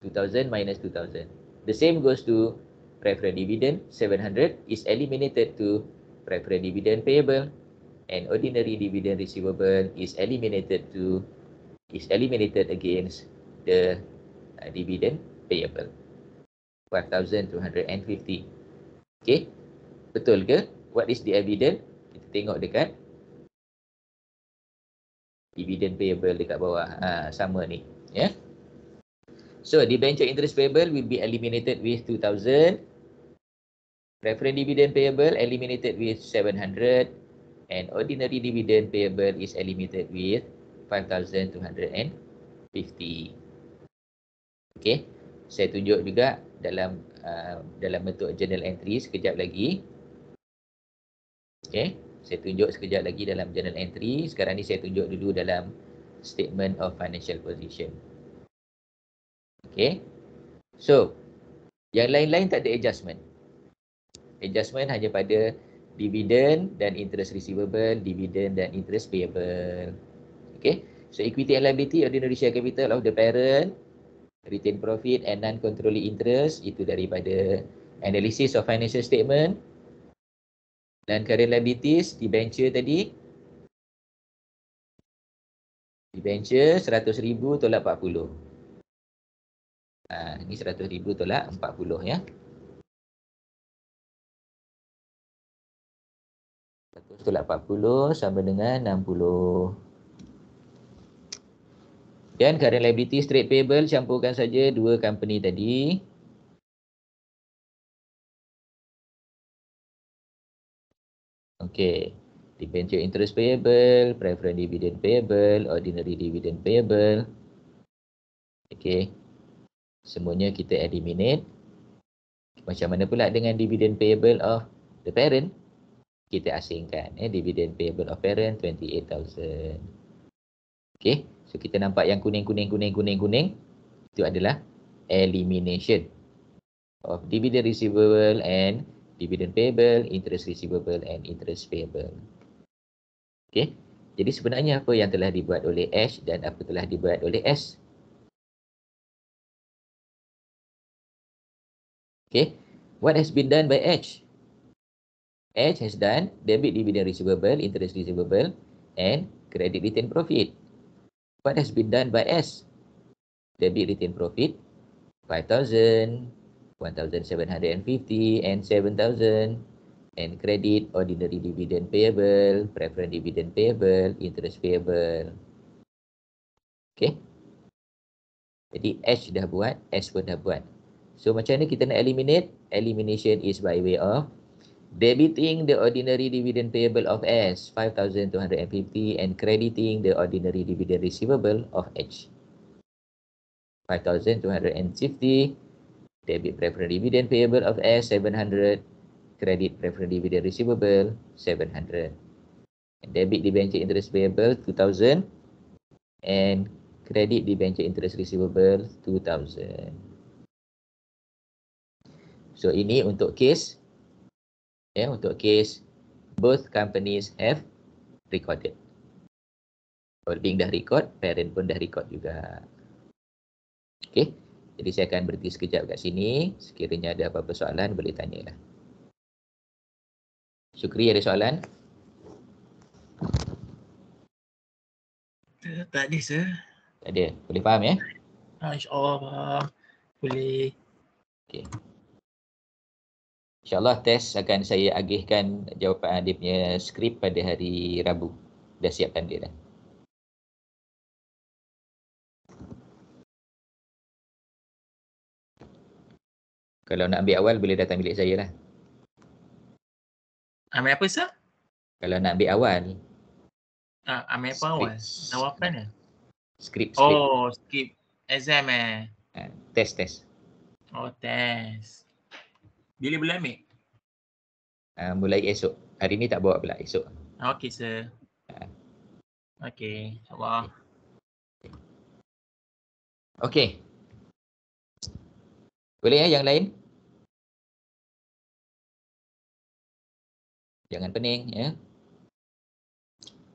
2,000 minus 2,000. The same goes to preferred dividend, 700 is eliminated to preferred dividend payable, and ordinary dividend receivable is eliminated against the dividend payable. 5,250. Okay, betul ke? What is the evidence? Kita tengok dekat dividend payable dekat bawah. Sama ni. So, debenture interest payable will be eliminated with 2,000. Preferred dividend payable eliminated with 700. And ordinary dividend payable is eliminated with 5,250. Okay, saya tunjuk juga dalam bentuk journal entry sekejap lagi. Okay, saya tunjuk sekejap lagi dalam journal entry. Sekarang ni saya tunjuk dulu dalam statement of financial position. Okay, so yang lain-lain tak ada adjustment. Adjustment hanya pada dividend dan interest receivable, dividend dan interest payable. Okay, so equity and liability, ordinary share capital of the parent, retained profit and non-controlling interest, itu daripada analysis of financial statement. Dan current liabilities, debenture tadi. Debenture 100,000 tolak 40. Ini 100,000 tolak 40 ya. 100 tolak 40 sama dengan 60. Dan current liabilities, trade payable, campurkan saja dua company tadi. Okay, debenture interest payable, preferred dividend payable, ordinary dividend payable. Okay, semuanya kita eliminate. Macam mana pula dengan dividend payable of the parent? kita asingkan. Dividend payable of parent 28,000. Okay, so kita nampak yang kuning. Itu adalah elimination of dividend receivable and dividend payable, interest receivable and interest payable. Okay, jadi sebenarnya apa yang telah dibuat oleh H dan apa telah dibuat oleh S? Okay, what has been done by H? H has done debit dividend receivable, interest receivable and credit retained profit. What has been done by S? Debit retained profit 5,000, 1,750 and 7,000, and credit ordinary dividend payable, preference dividend payable, interest payable. Okay. Jadi H dah buat, S pun dah buat. So macam mana kita nak eliminate? Elimination is by way of debiting the ordinary dividend payable of S, 5,250, and crediting the ordinary dividend receivable of H, 5,250. Debit preference dividend payable of S 700, credit preference dividend receivable 700. And debit debenture interest payable 2,000 and credit debenture interest receivable 2,000. So ini untuk case untuk case both companies have recorded. Holding dah record, parent pun dah record juga. Okay. Jadi saya akan berhenti sekejap kat sini. Sekiranya ada apa-apa soalan, boleh tanyalah. Syukri, ada soalan? Tak ada, sir. Tak ada. Boleh faham ya? InsyaAllah faham. Boleh. Okay. InsyaAllah test akan saya agihkan jawapan dia punya skrip pada hari Rabu. Dah siapkan dia dah. Kalau nak ambil awal, boleh datang bilik saya lah. Ambil apa, sir? Kalau nak ambil awal, Ambil apa awal? Jawapan ya? skrip. Oh, skip exam Test. Oh, test. Bila boleh ambil? Mulai esok. Hari ni tak bawa pula, esok. Okey, sir. Okey, insyaAllah. Okey. Boleh ya yang lain? Jangan pening ya.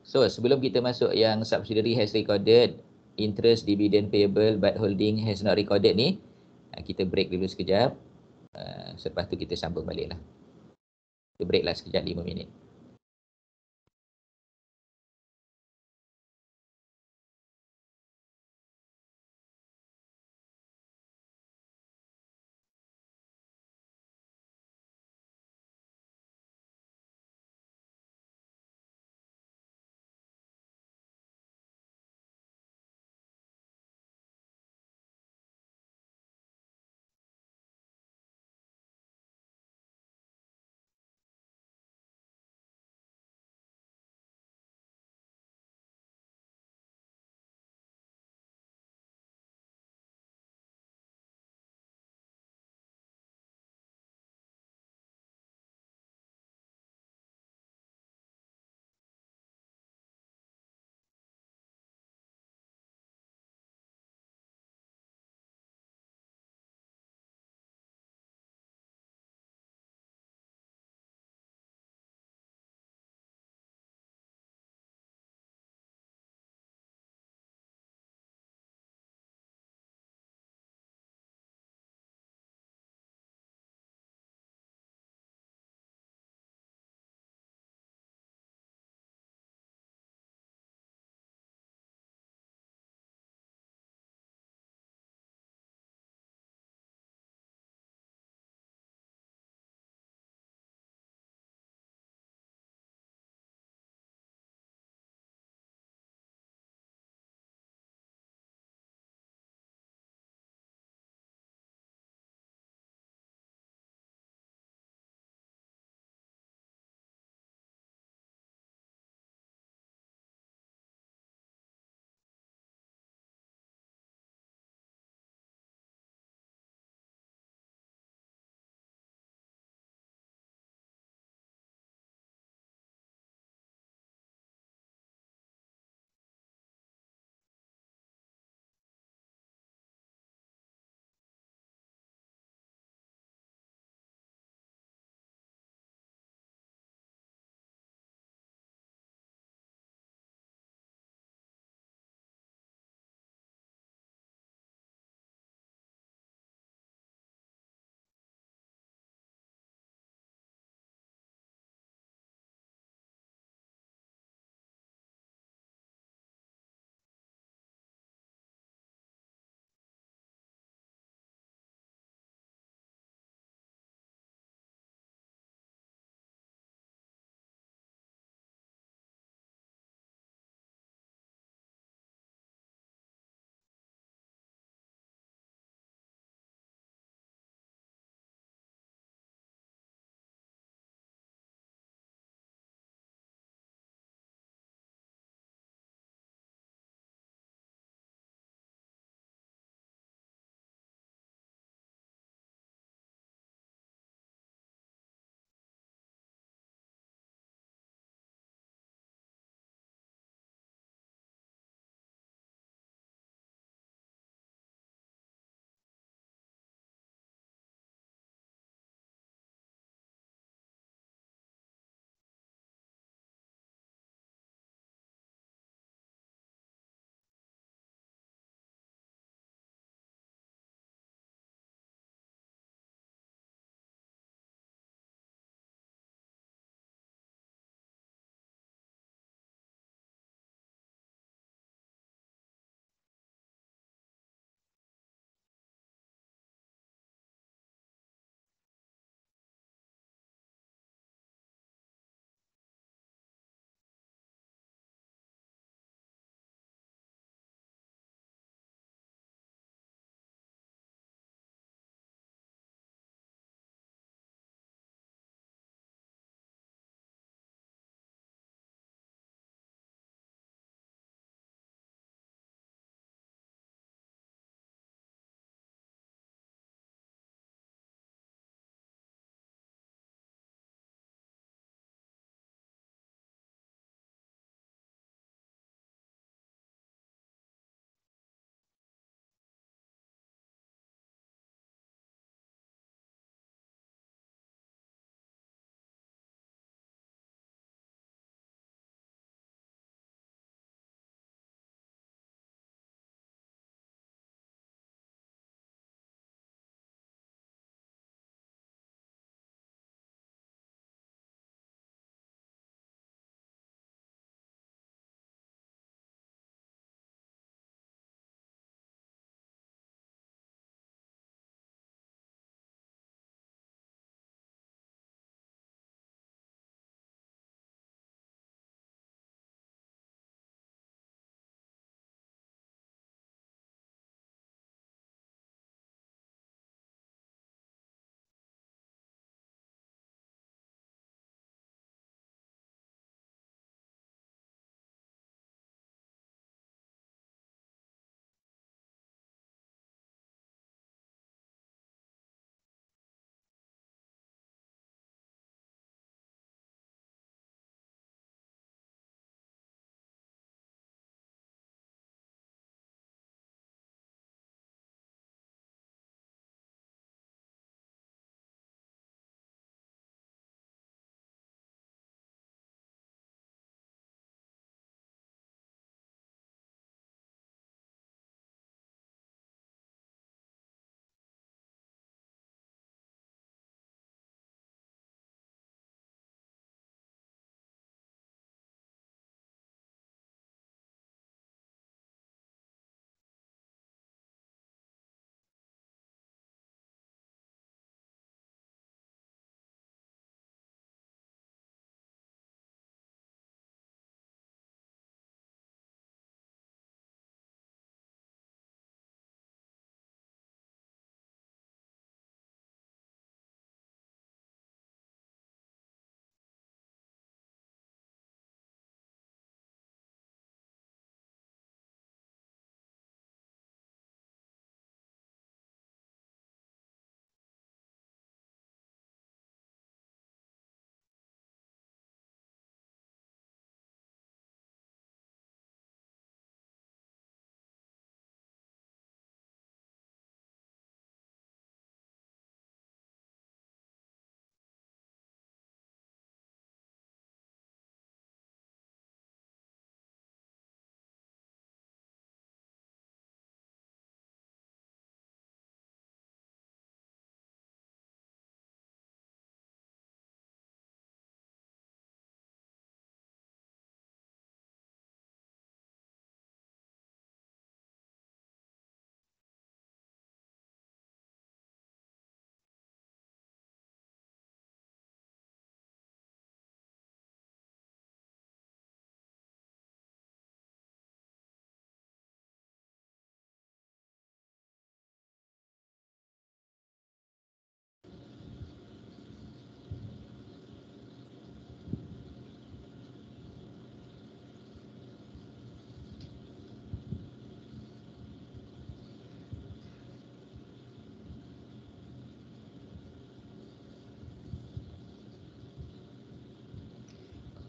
So, sebelum kita masuk yang subsidiary has recorded, interest dividend payable but holding has not recorded ni, kita break dulu sekejap. Selepas tu kita sambung balik lah. Kita break lah sekejap 5 minit.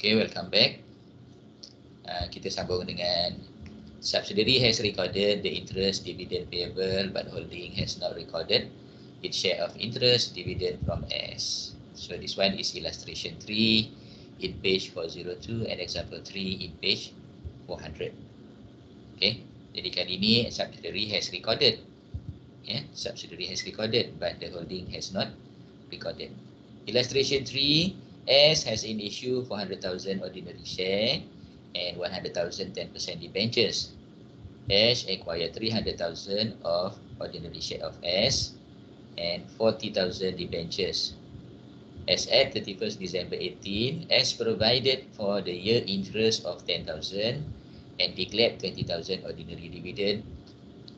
Okay, welcome back. Kita sambung dengan subsidiary has recorded the interest dividend payable but holding has not recorded its share of interest dividend from S. So this one is illustration 3 in page 402 and example 3 in page 400. Okay, jadi kali ini subsidiary has recorded. Subsidiary has recorded but the holding has not recorded. Illustration 3, S has in issue 400,000 ordinary share and 100,000 10% debentures. S acquired 300,000 of ordinary share of S and 40,000 debentures. As at 31st December 18, S provided for the year interest of 10,000 and declared 20,000 ordinary dividend.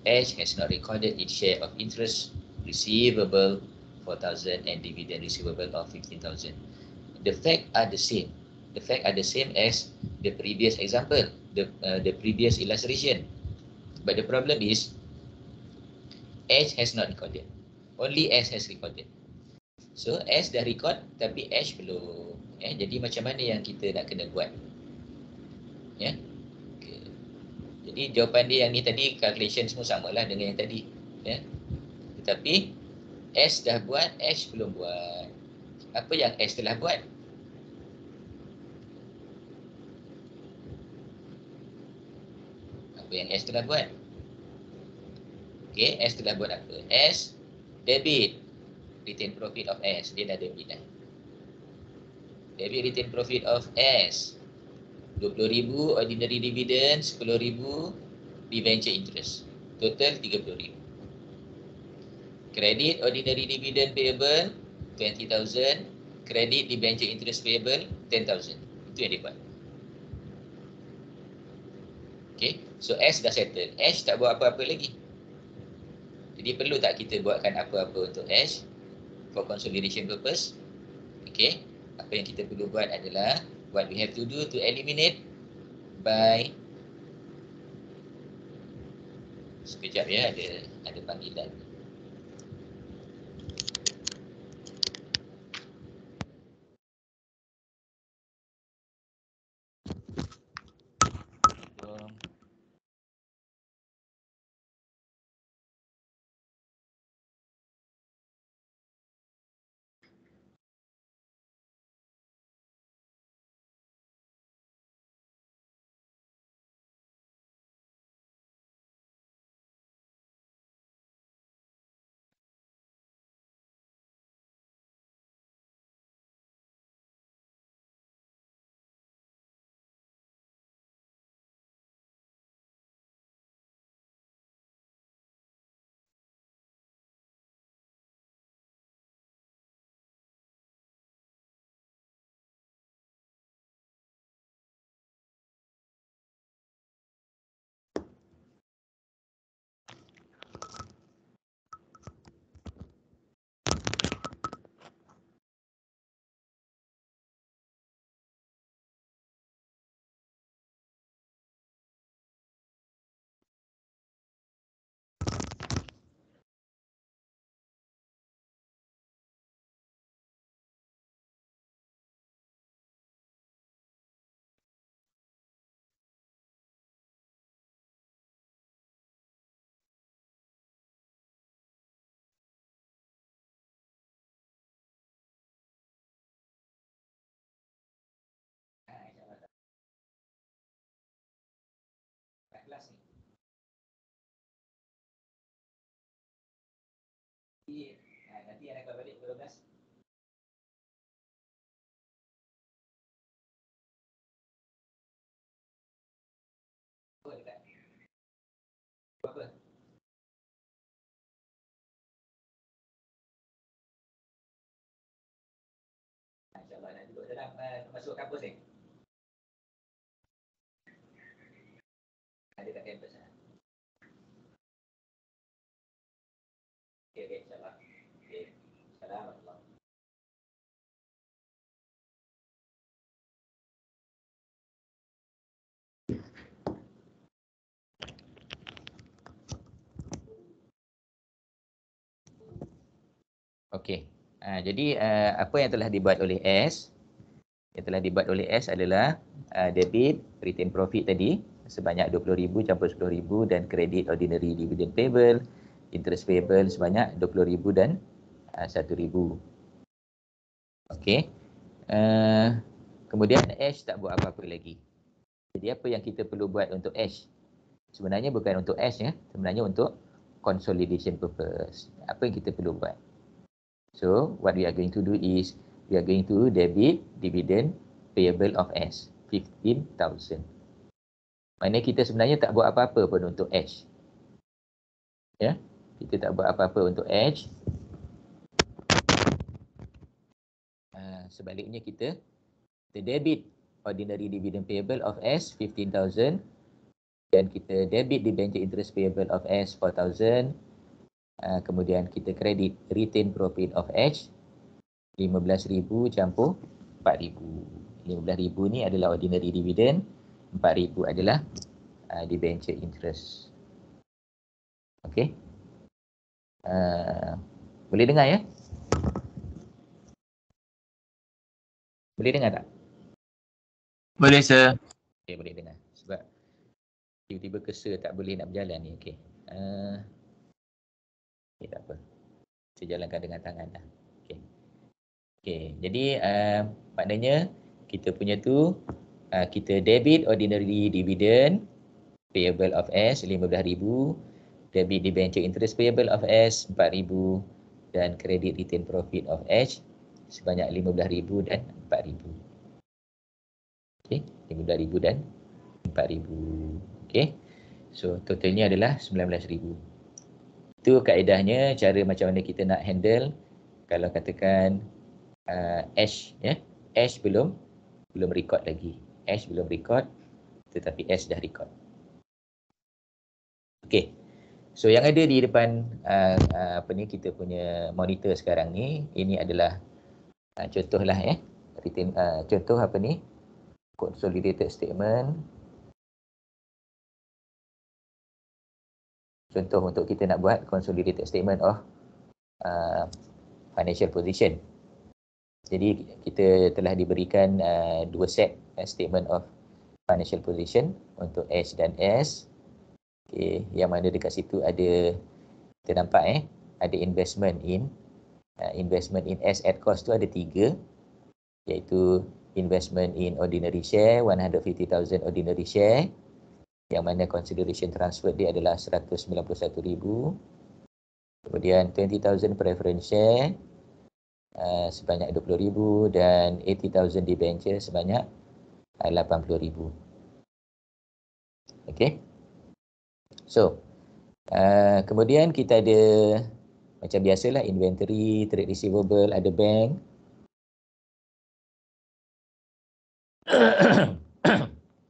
S has not recorded its share of interest receivable 4,000 and dividend receivable of 15,000. The facts are the same. The facts are the same as the previous example, the previous illustration. But the problem is S has not recorded. Only S has recorded. So S dah record tapi H belum. Jadi macam mana yang kita nak kena buat? Ya. Okay. Jadi jawapan dia yang ni tadi calculation semua samalah dengan yang tadi. Ya. Tetapi S dah buat, H belum buat. Apa yang S telah buat? Apa yang S telah buat? Okay, S telah buat apa? S debit retain profit of S. Dia dah debit dah. Debit retain profit of S 20,000 ordinary dividend, 10,000 debenture interest. Total 30,000. Credit ordinary dividend payable 20,000, credit debenture interest payable 10,000. Itu yang dia buat. Okay, so S dah settle. H tak buat apa-apa lagi. Jadi perlu tak kita buatkan apa-apa untuk H for consolidation purpose? Okay, apa yang kita perlu buat adalah what we have to do to eliminate by, sekejap ya, ada panggilan. Kelas ni. Nanti yang akan balik 12. Apa dekat? Apa? InsyaAllah nanti duduk dalam masuk kampus ni. Ada kat kampus. Okay, insyaAllah. Okay. Assalamualaikum. Okey. Jadi apa yang telah dibuat oleh S, yang telah dibuat oleh S adalah debit retain profit tadi sebanyak 20,000 campur 10,000 dan kredit ordinary dividend payable, interest payable sebanyak 20,000 dan 1,000. Okey. Kemudian Ash tak buat apa-apa lagi. Jadi apa yang kita perlu buat untuk Ash? Sebenarnya bukan untuk Ash ya, sebenarnya untuk consolidation purpose. Apa yang kita perlu buat? So, what we are going to do is we are going to debit dividend payable of Ash 15,000. Maknanya kita sebenarnya tak buat apa-apa pun untuk Ash. Ya, kita tak buat apa-apa untuk Ash. Sebaliknya kita debit ordinary dividend payable of S 15,000 dan kita debit debenture interest payable of S 4,000. Kemudian kita kredit retain profit of H 15,000 campur 4,000. 15,000 ni adalah ordinary dividend, 4,000 adalah debenture interest. Okey. Boleh dengar ya? Boleh dengar tak? Boleh, sir. Okay, boleh dengar. Sebab tiba-tiba cursor tak boleh nak berjalan ni. Okey. Okay, tak apa. Saya jalankan dengan tangan lah. Okey. Okey, jadi maknanya kita punya tu kita debit ordinary dividend payable of S 15,000, debit debenture interest payable of S 4,000 dan credit retain profit of H sebanyak 15,000 dan 4,000. Okey, 15,000 dan 4,000. Okey. So totalnya adalah 19,000. Itu kaedahnya cara macam mana kita nak handle kalau katakan Ash ya. Ash belum record lagi. Ash belum record tetapi Ash dah record. Okey. So yang ada di depan apa ni kita punya monitor sekarang ni, ini adalah contohlah ya. Contoh apa ni? Consolidated statement. Contoh untuk kita nak buat consolidated statement of financial position. Jadi kita telah diberikan dua set statement of financial position untuk H dan S. Okay, yang mana dekat situ ada kita nampak ada investment in S at cost tu ada 3, iaitu investment in ordinary share 150,000 ordinary share yang mana consideration transfer dia adalah 191,000. Kemudian 20,000 preference share sebanyak 20,000 dan 80,000 debenture sebanyak 80,000. Okey. So, kemudian kita ada macam biasalah inventory, trade receivable, ada bank.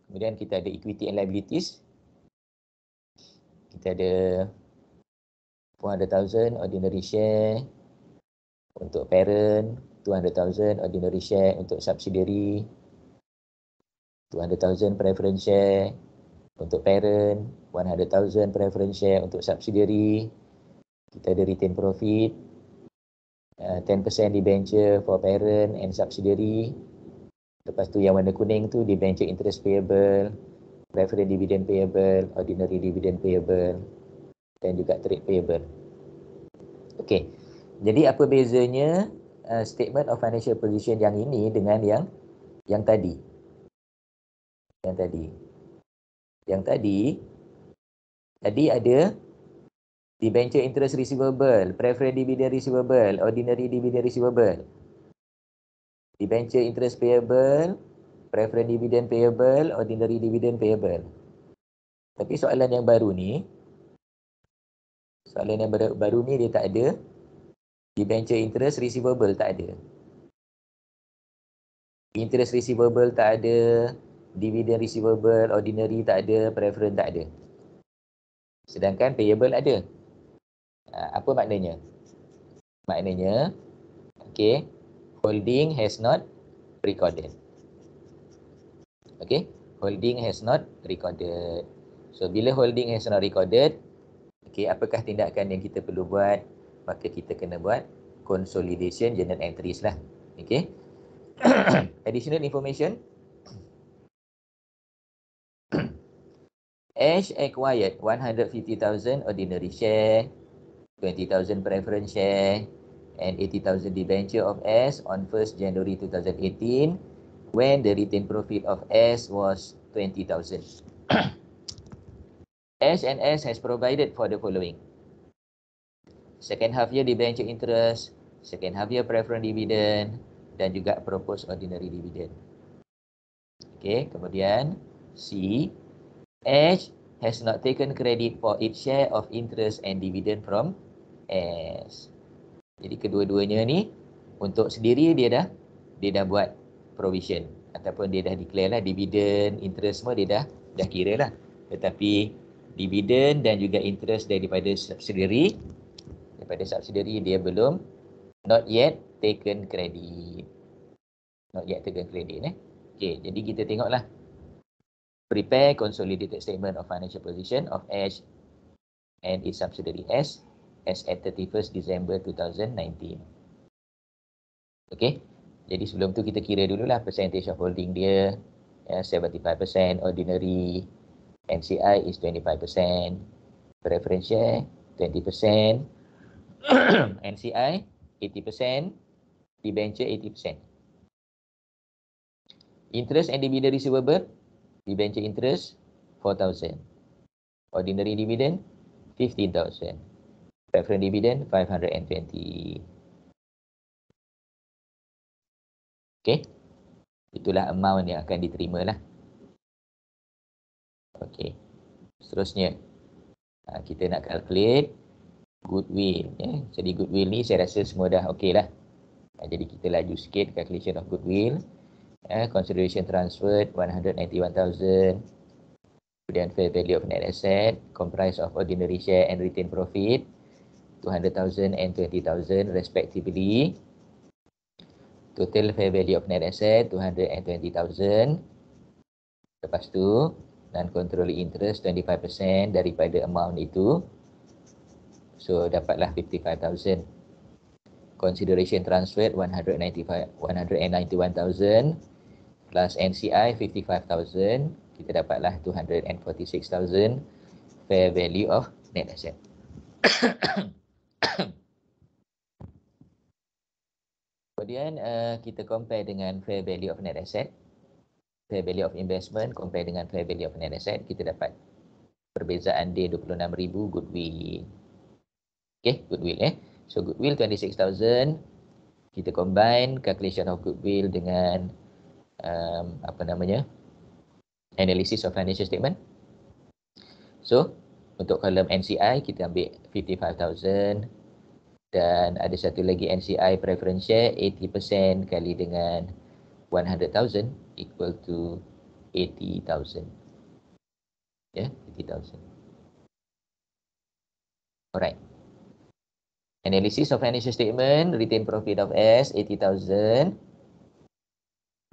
Kemudian kita ada equity and liabilities. Kita ada 400,000 ordinary share untuk parent, 200,000 ordinary share untuk subsidiary, 200,000 preference share untuk parent, 100,000 preference share untuk subsidiary. Kita ada retain profit, 10% debenture for parent and subsidiary. Lepas tu yang warna kuning tu debenture interest payable, preference dividend payable, ordinary dividend payable dan juga trade payable. Okey. Jadi apa bezanya statement of financial position yang ini dengan yang tadi? Yang tadi ada debenture interest receivable, preference dividend receivable, ordinary dividend receivable. Debenture interest payable, preference dividend payable, ordinary dividend payable. Tapi soalan yang baru ni dia tak ada debenture interest receivable, tak ada. Interest receivable tak ada, dividend receivable, ordinary tak ada, preference tak ada. Sedangkan payable ada. Apa maknanya? Maknanya, okay, holding has not recorded. Okay, holding has not recorded. So, bila holding has not recorded, okay, apakah tindakan yang kita perlu buat? Maka kita kena buat consolidation journal entries lah. Okay. Additional information. Ash acquired 150,000 ordinary share, 20,000 preference share, and 80,000 debenture of S on 1st January 2018 when the retained profit of S was 20,000. S and S has provided for the following: second half year debenture interest, second half year preference dividend, dan juga proposed ordinary dividend. Okay, kemudian C, H has not taken credit for its share of interest and dividend from S. Jadi kedua-duanya ni untuk sendiri dia dah buat provision ataupun dia dah declare lah dividend, interest semua dia dah kira lah. Tetapi dividend dan juga interest daripada subsidiary dia belum, not yet taken credit. Not yet taken credit Okay, jadi kita tengoklah. Prepare consolidated statement of financial position of H and its subsidiary S as at 31st December 2019. Okay, jadi sebelum tu kita kira dululah percentage of holding dia. 75% ordinary, NCI is 25%, preference share 20%, NCI 80%, debenture 80%. Interest and dividend receivable, debenture interest 4,000, ordinary dividend 15,000, preference dividend 520. Okay, itulah amount yang akan diterima lah. Okay, seterusnya kita nak calculate goodwill. Jadi goodwill ni saya rasa semua dah okey lah. Jadi kita laju sikit calculation of goodwill. Consideration transferred 191,000. Kemudian fair value of net asset comprised of ordinary share and retained profit 200,000 and 20,000 respectively. Total fair value of net asset 220,000. Lepas tu non-controlling interest 25% daripada amount itu. So dapatlah 55,000. Consideration transferred 191,000 plus NCI 55,000. Kita dapatlah 246,000 fair value of net asset. Kemudian kita compare dengan fair value of net asset. Fair value of investment compare dengan fair value of net asset, kita dapat perbezaan dia 26,000 goodwill. Okay, goodwill So goodwill 26,000. Kita combine calculation of goodwill dengan analysis of financial statement. So untuk column NCI kita ambil 55,000 dan ada satu lagi NCI preference share 80% kali dengan 100,000 equal to 80,000. 80,000. Alright. Analysis of financial statement, retained profit of S 80,000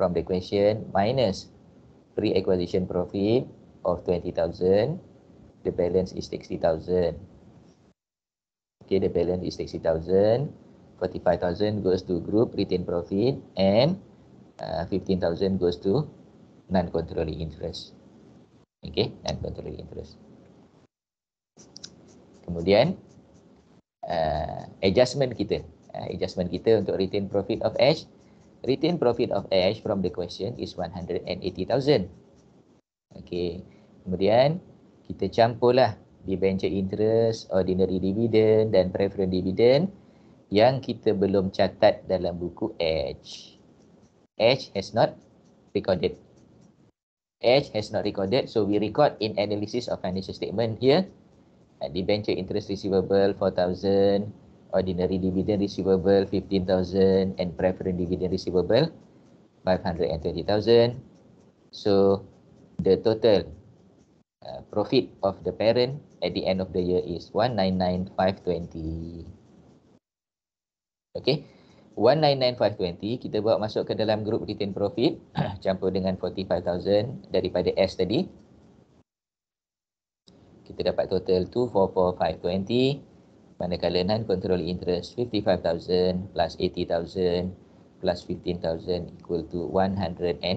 from the question minus pre-acquisition profit of 20,000. The balance is 60,000. Okay, the balance is 60,000. 45,000 goes to group retained profit and 15,000 goes to non-controlling interest. Okay, non-controlling interest. Kemudian adjustment kita untuk retained profit of H. Retained profit of H from the question is 180,000. Okay, kemudian kita campurlah debenture interest, ordinary dividend dan preference dividend yang kita belum catat dalam buku H. H has not recorded. So we record in analysis of financial statement here. Debenture interest receivable 4,000, ordinary dividend receivable 15,000 and preference dividend receivable 520,000. So the total profit of the parent at the end of the year is 199,520. Okay, 199,520 kita bawa masuk ke dalam group retained profit campur dengan 45,000 daripada S tadi. Kita dapat total 244,520, manakala non-controlling interest 55,000 plus 80,000 plus 15,000 equal to 150,000.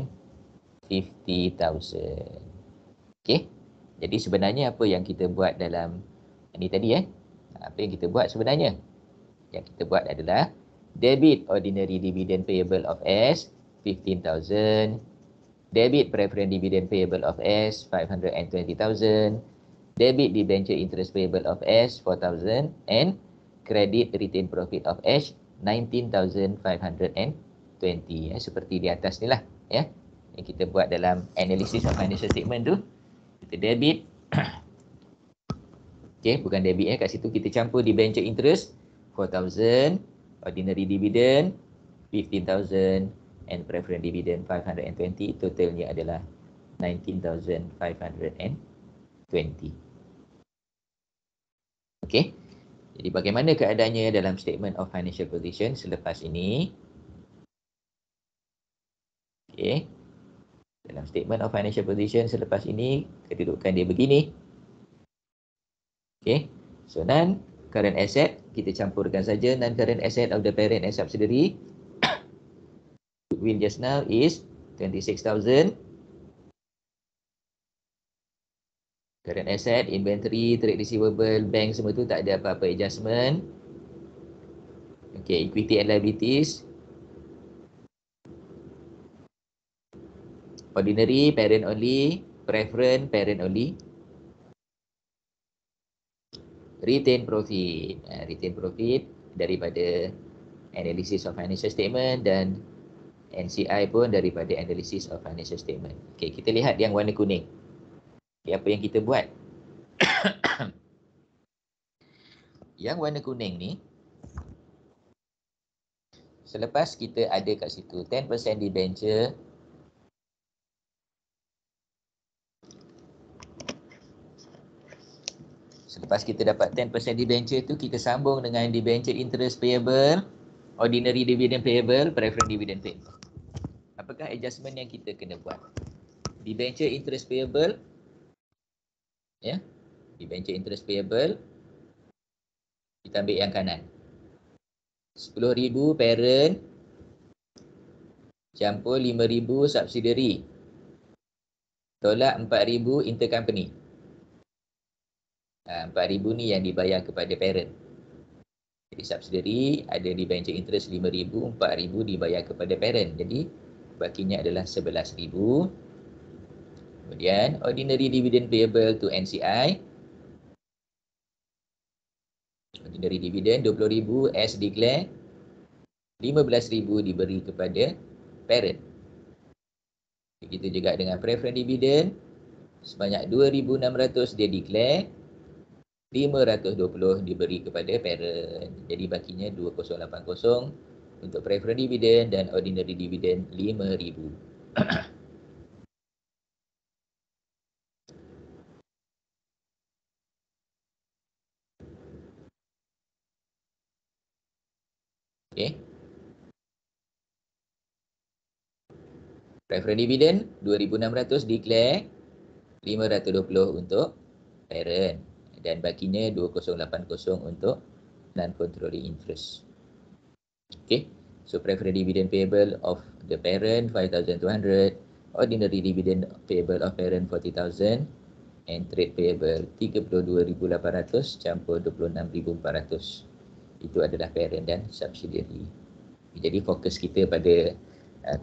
Okey. Jadi sebenarnya apa yang kita buat dalam ini tadi apa yang kita buat sebenarnya? Yang kita buat adalah debit ordinary dividend payable of S 15,000, debit preference dividend payable of S 520,000, debit debenture interest payable of S 4,000 and credit retained profit of S 19,520 seperti di atas ni lah yang kita buat dalam analysis of financial statement tu. Kita debit bukan debit kat situ kita campur debenture interest 4,000, ordinary dividend 15,000 and preference dividend 520, totalnya adalah 19,520. Okey. Jadi bagaimana keadaannya dalam statement of financial position selepas ini? Okey. Dalam statement of financial position selepas ini, kedudukan dia begini. Okay, so non-current asset, kita campurkan saja non-current asset of the parent and subsidiary. Goodwill just now is 26,000. Current asset, inventory, trade receivable, bank semua tu tak ada apa-apa adjustment. Okay, equity and liabilities. Ordinary, parent only. Preference, parent only. Retain profit. Retain profit daripada analysis of financial statement dan NCI pun daripada analysis of financial statement. Okey, kita lihat yang warna kuning. Okay, apa yang kita buat? Yang warna kuning ni, selepas kita ada kat situ 10% debenture, selepas kita dapat 10% debenture tu, kita sambung dengan debenture interest payable, ordinary dividend payable, preference dividend payable. Apakah adjustment yang kita kena buat? Debenture interest payable, debenture interest payable, kita ambil yang kanan. 10,000 parent, campur 5,000 subsidiary, tolak 4,000 intercompany. 4,000 ni yang dibayar kepada parent. Jadi subsidiary ada debenture interest 5,000, 4,000 dibayar kepada parent. Jadi bakinya adalah 11,000. Kemudian ordinary dividend payable to NCI. Ordinary dividend 20,000 as declare. 15,000 diberi kepada parent. Begitu juga dengan preference dividend. Sebanyak 2,600 dia declare. 520 diberi kepada parent. Jadi bakinya 2080 untuk preference dividend dan ordinary dividend 5,000. Okey. Preference dividend 2,600 declare, 520 untuk parent dan bakinya 2080 untuk non-controlling interest. Okay, so preference dividend payable of the parent 5,200, ordinary dividend payable of parent 40,000 and trade payable 32,800 campur 26,400. Itu adalah parent dan subsidiary. Jadi fokus kita pada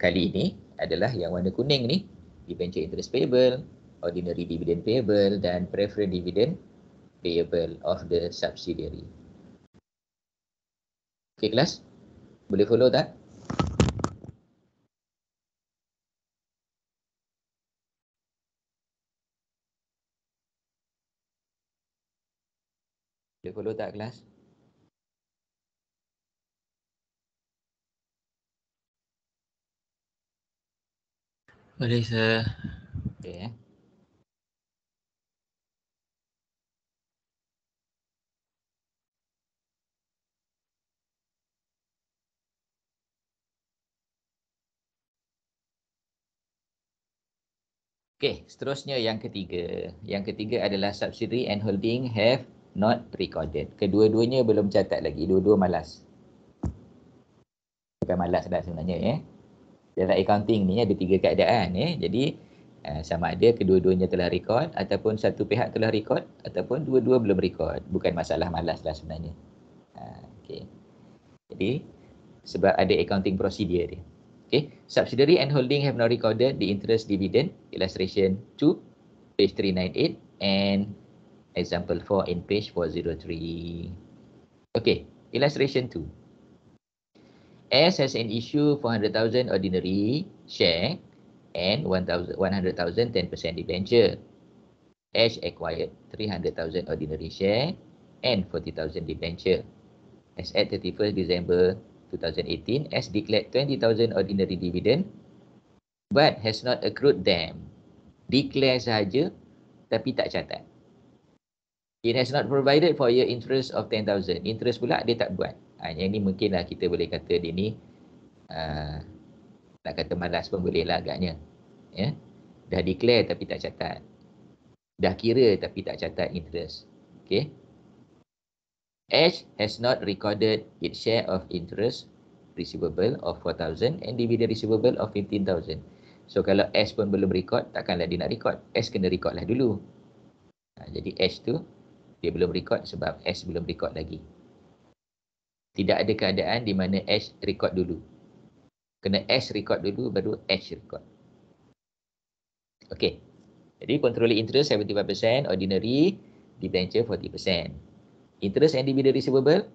kali ini adalah yang warna kuning ni, debenture interest payable, ordinary dividend payable dan preference dividend payable of the subsidiary. Okey kelas? Boleh follow tak? Boleh follow tak kelas? Boleh sir. Okey Okey, seterusnya yang ketiga. Yang ketiga adalah subsidiary and holding have not recorded. Kedua-duanya belum catat lagi, dua-dua malas. bukan malas dah sebenarnya. Dalam accounting ni ada 3 keadaan. Jadi sama ada kedua-duanya telah rekod ataupun satu pihak telah rekod ataupun dua-dua belum rekod. Bukan masalah malas lah sebenarnya. Okay. Jadi sebab ada accounting procedure dia. Okay. Subsidiary and holding have not recorded the interest dividend. Illustration 2, page 398 and example 4 in page 403. Okay, illustration 2. S has an issue 400,000 ordinary share and 100,000 10% debenture. H acquired 300,000 ordinary share and 40,000 debenture. As at 31st December 2018, S declared 20,000 ordinary dividend but has not accrued them. Declare sahaja tapi tak catat. It has not provided for year interest of 10,000. Interest pula dia tak buat. Yang ni mungkinlah kita boleh kata dia ni nak kata malas pun boleh lah agaknya. Ya. Dah declare tapi tak catat. Dah kira tapi tak catat interest. Okay. H has not recorded its share of interest receivable of 4,000 and dividend receivable of 15,000. So kalau S pun belum record, takkanlah dia nak record. S kena record lah dulu. Jadi H tu dia belum record sebab S belum record lagi. Tidak ada keadaan di mana H record dulu. Kena S record dulu baru H record. Okey. Jadi controlling interest 75%, ordinary debenture 40%. Interest and dividend receivable,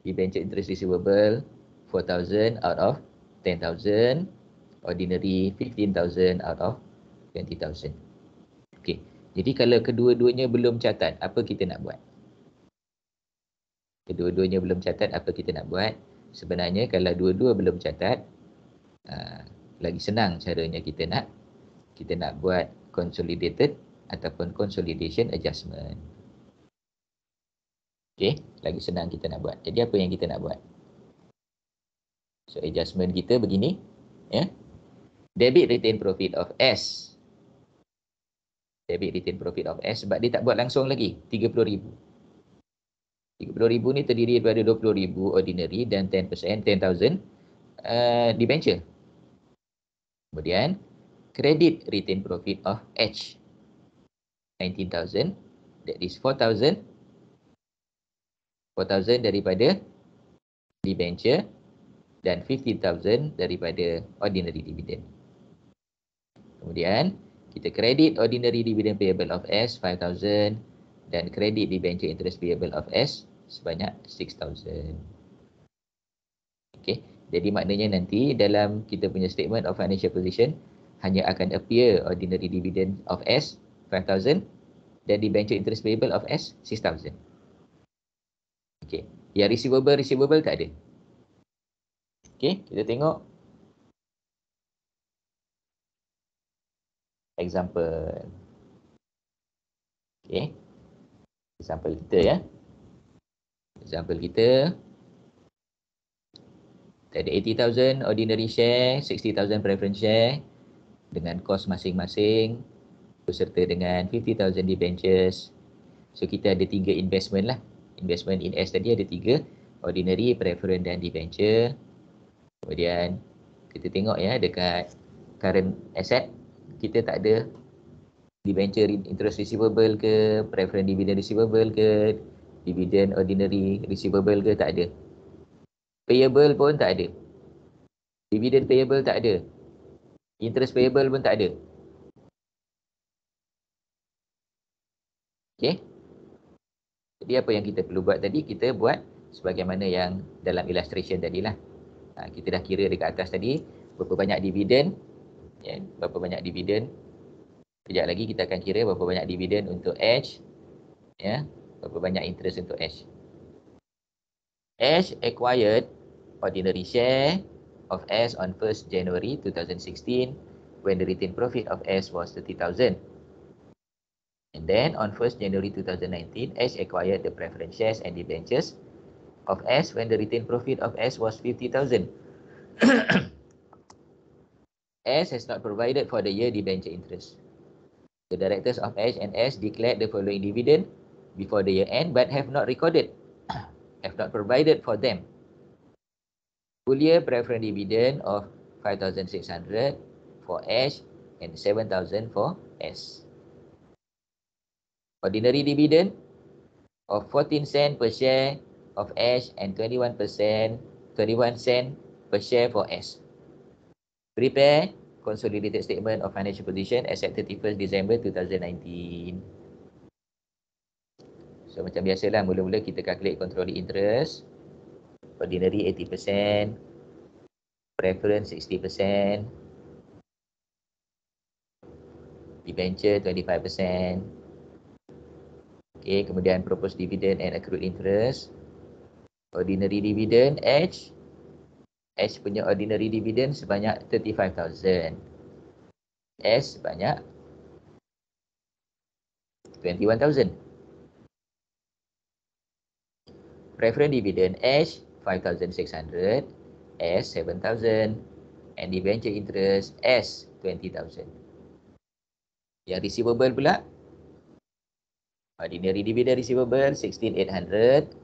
debenture interest receivable 4,000 out of 10,000, ordinary 15,000 out of 20,000. Okey. Jadi kalau kedua-duanya belum catat, apa kita nak buat? Kedua-duanya belum catat, apa kita nak buat? Sebenarnya kalau dua-dua belum catat, lagi senang caranya kita nak buat consolidated ataupun consolidation adjustment. Okey, lagi senang kita nak buat. Jadi apa yang kita nak buat? So adjustment kita begini, ya. Debit retained profit of S. Debit retained profit of S sebab dia tak buat langsung lagi, 30,000. 30,000 ni terdiri daripada 20,000 ordinary dan 10%, 10,000 debenture. Kemudian credit retained profit of H 19,000, that is 4,000 daripada debenture dan 15,000 daripada ordinary dividend. Kemudian kita credit ordinary dividend payable of S 5,000 dan credit debenture interest payable of S sebanyak 6,000. Okey, jadi maknanya nanti dalam kita punya statement of financial position hanya akan appear ordinary dividend of S 5,000 dan debenture interest payable of S 6,000. Okey, yang receivable tak ada. Okey, kita tengok example. Okey, example kita ya. Example kita ada 80,000 ordinary share, 60,000 preference share dengan kos masing-masing beserta dengan 50,000 debentures. So kita ada 3 investment lah. Investment in S tadi ada 3, ordinary, preference dan debenture. Kemudian kita tengok ya dekat current asset kita tak ada debenture interest receivable ke, preference dividend receivable ke, dividend ordinary receivable ke, tak ada. Payable pun tak ada. Dividend payable tak ada. Interest payable pun tak ada. Okey. Jadi apa yang kita perlu buat tadi, kita buat sebagaimana yang dalam illustration tadilah. Kita dah kira dekat atas tadi berapa banyak dividen, ya, berapa banyak dividen. Kejap lagi kita akan kira berapa banyak dividen untuk H, ya, berapa banyak interest untuk H. H acquired ordinary share of S on 1st January 2016 when the retained profit of S was 30,000. And then on 1st January 2019, H acquired the preference shares and debentures of S when the retained profit of S was 50,000. S has not provided for the year debenture interest. The directors of H and S declared the following dividend before the year end but have not recorded, have not provided for them. Full year preference dividend of 5,600 for H and 7,000 for S. Ordinary dividend of 14 cent per share of H and 21 cent per share for S. Prepare consolidated statement of financial position as at 31st December 2019. So macam biasalah, mula-mula kita calculate controlling interest. Ordinary 80%, preference 60%, debenture 25%. Okay, kemudian proposed dividend and accrued interest. Ordinary dividend H punya ordinary dividend sebanyak 35,000. S sebanyak 21,000. Preference dividend H 5,600, S 7,000, and debenture interest S 20,000. Yang receivable pula, ordinary dividend receivable 16,800,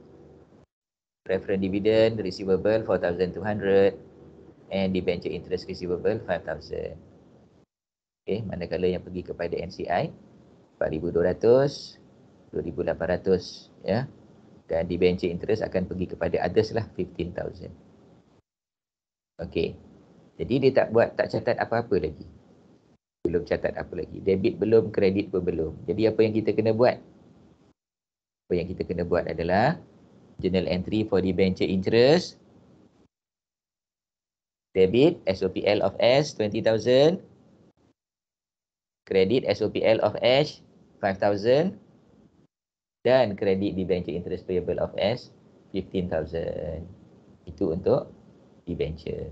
preference dividend receivable 4,200, and debenture interest receivable 5,000. Okay, manakala yang pergi kepada NCI 4,200, 2,800, ya. Dan debenture interest akan pergi kepada others lah 15,000. Okey. Jadi dia tak catat apa-apa lagi. Belum catat apa lagi. Debit belum, kredit pun belum. Jadi apa yang kita kena buat? Apa yang kita kena buat adalah journal entry for debenture interest. Debit SOPL of S 20,000. Kredit SOPL of H 5,000. Dan kredit debenture interest payable of S 15,000. Itu untuk debenture.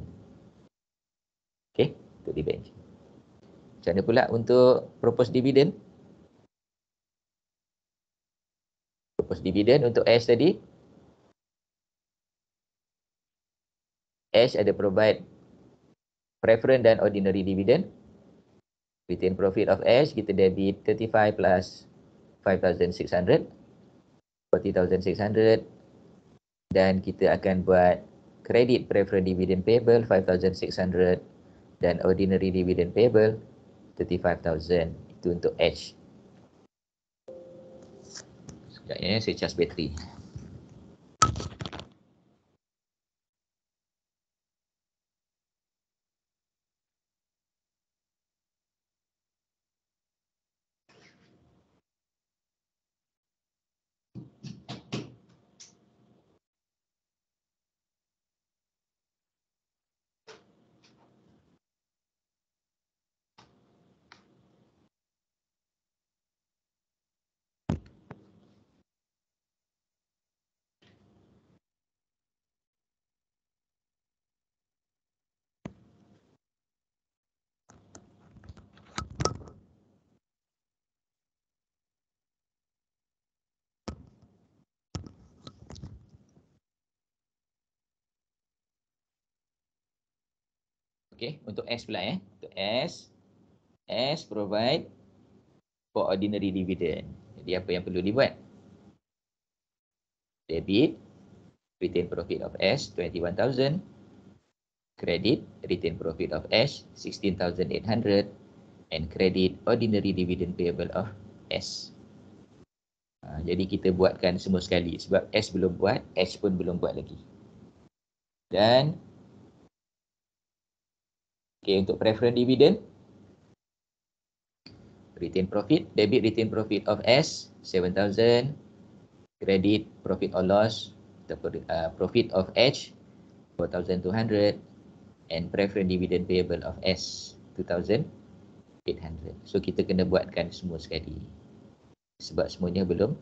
Okey, untuk debenture. Macam mana pula untuk proposed dividend? Proposed dividend untuk S tadi. S ada provide preference dan ordinary dividend. Retained profit of S kita debit 35 plus 5,600, 40,600, dan kita akan buat credit preference dividend payable 5,600 dan ordinary dividend payable 35,000. Itu untuk H. Sekejapnya saya cas bateri. Okey, untuk S pula ya. Untuk S provide for ordinary dividend. Jadi apa yang perlu dibuat? Debit retained profit of S 21,000. Credit retained profit of S 16,800 and credit ordinary dividend payable of S. Jadi kita buatkan semua sekali sebab S belum buat, H pun belum buat lagi. Dan okay, untuk preference dividend, retained profit, debit retained profit of S 7,000, credit profit or loss, profit of H 4,200, and preference dividend payable of S 2,800. So kita kena buatkan semua sekali sebab semuanya belum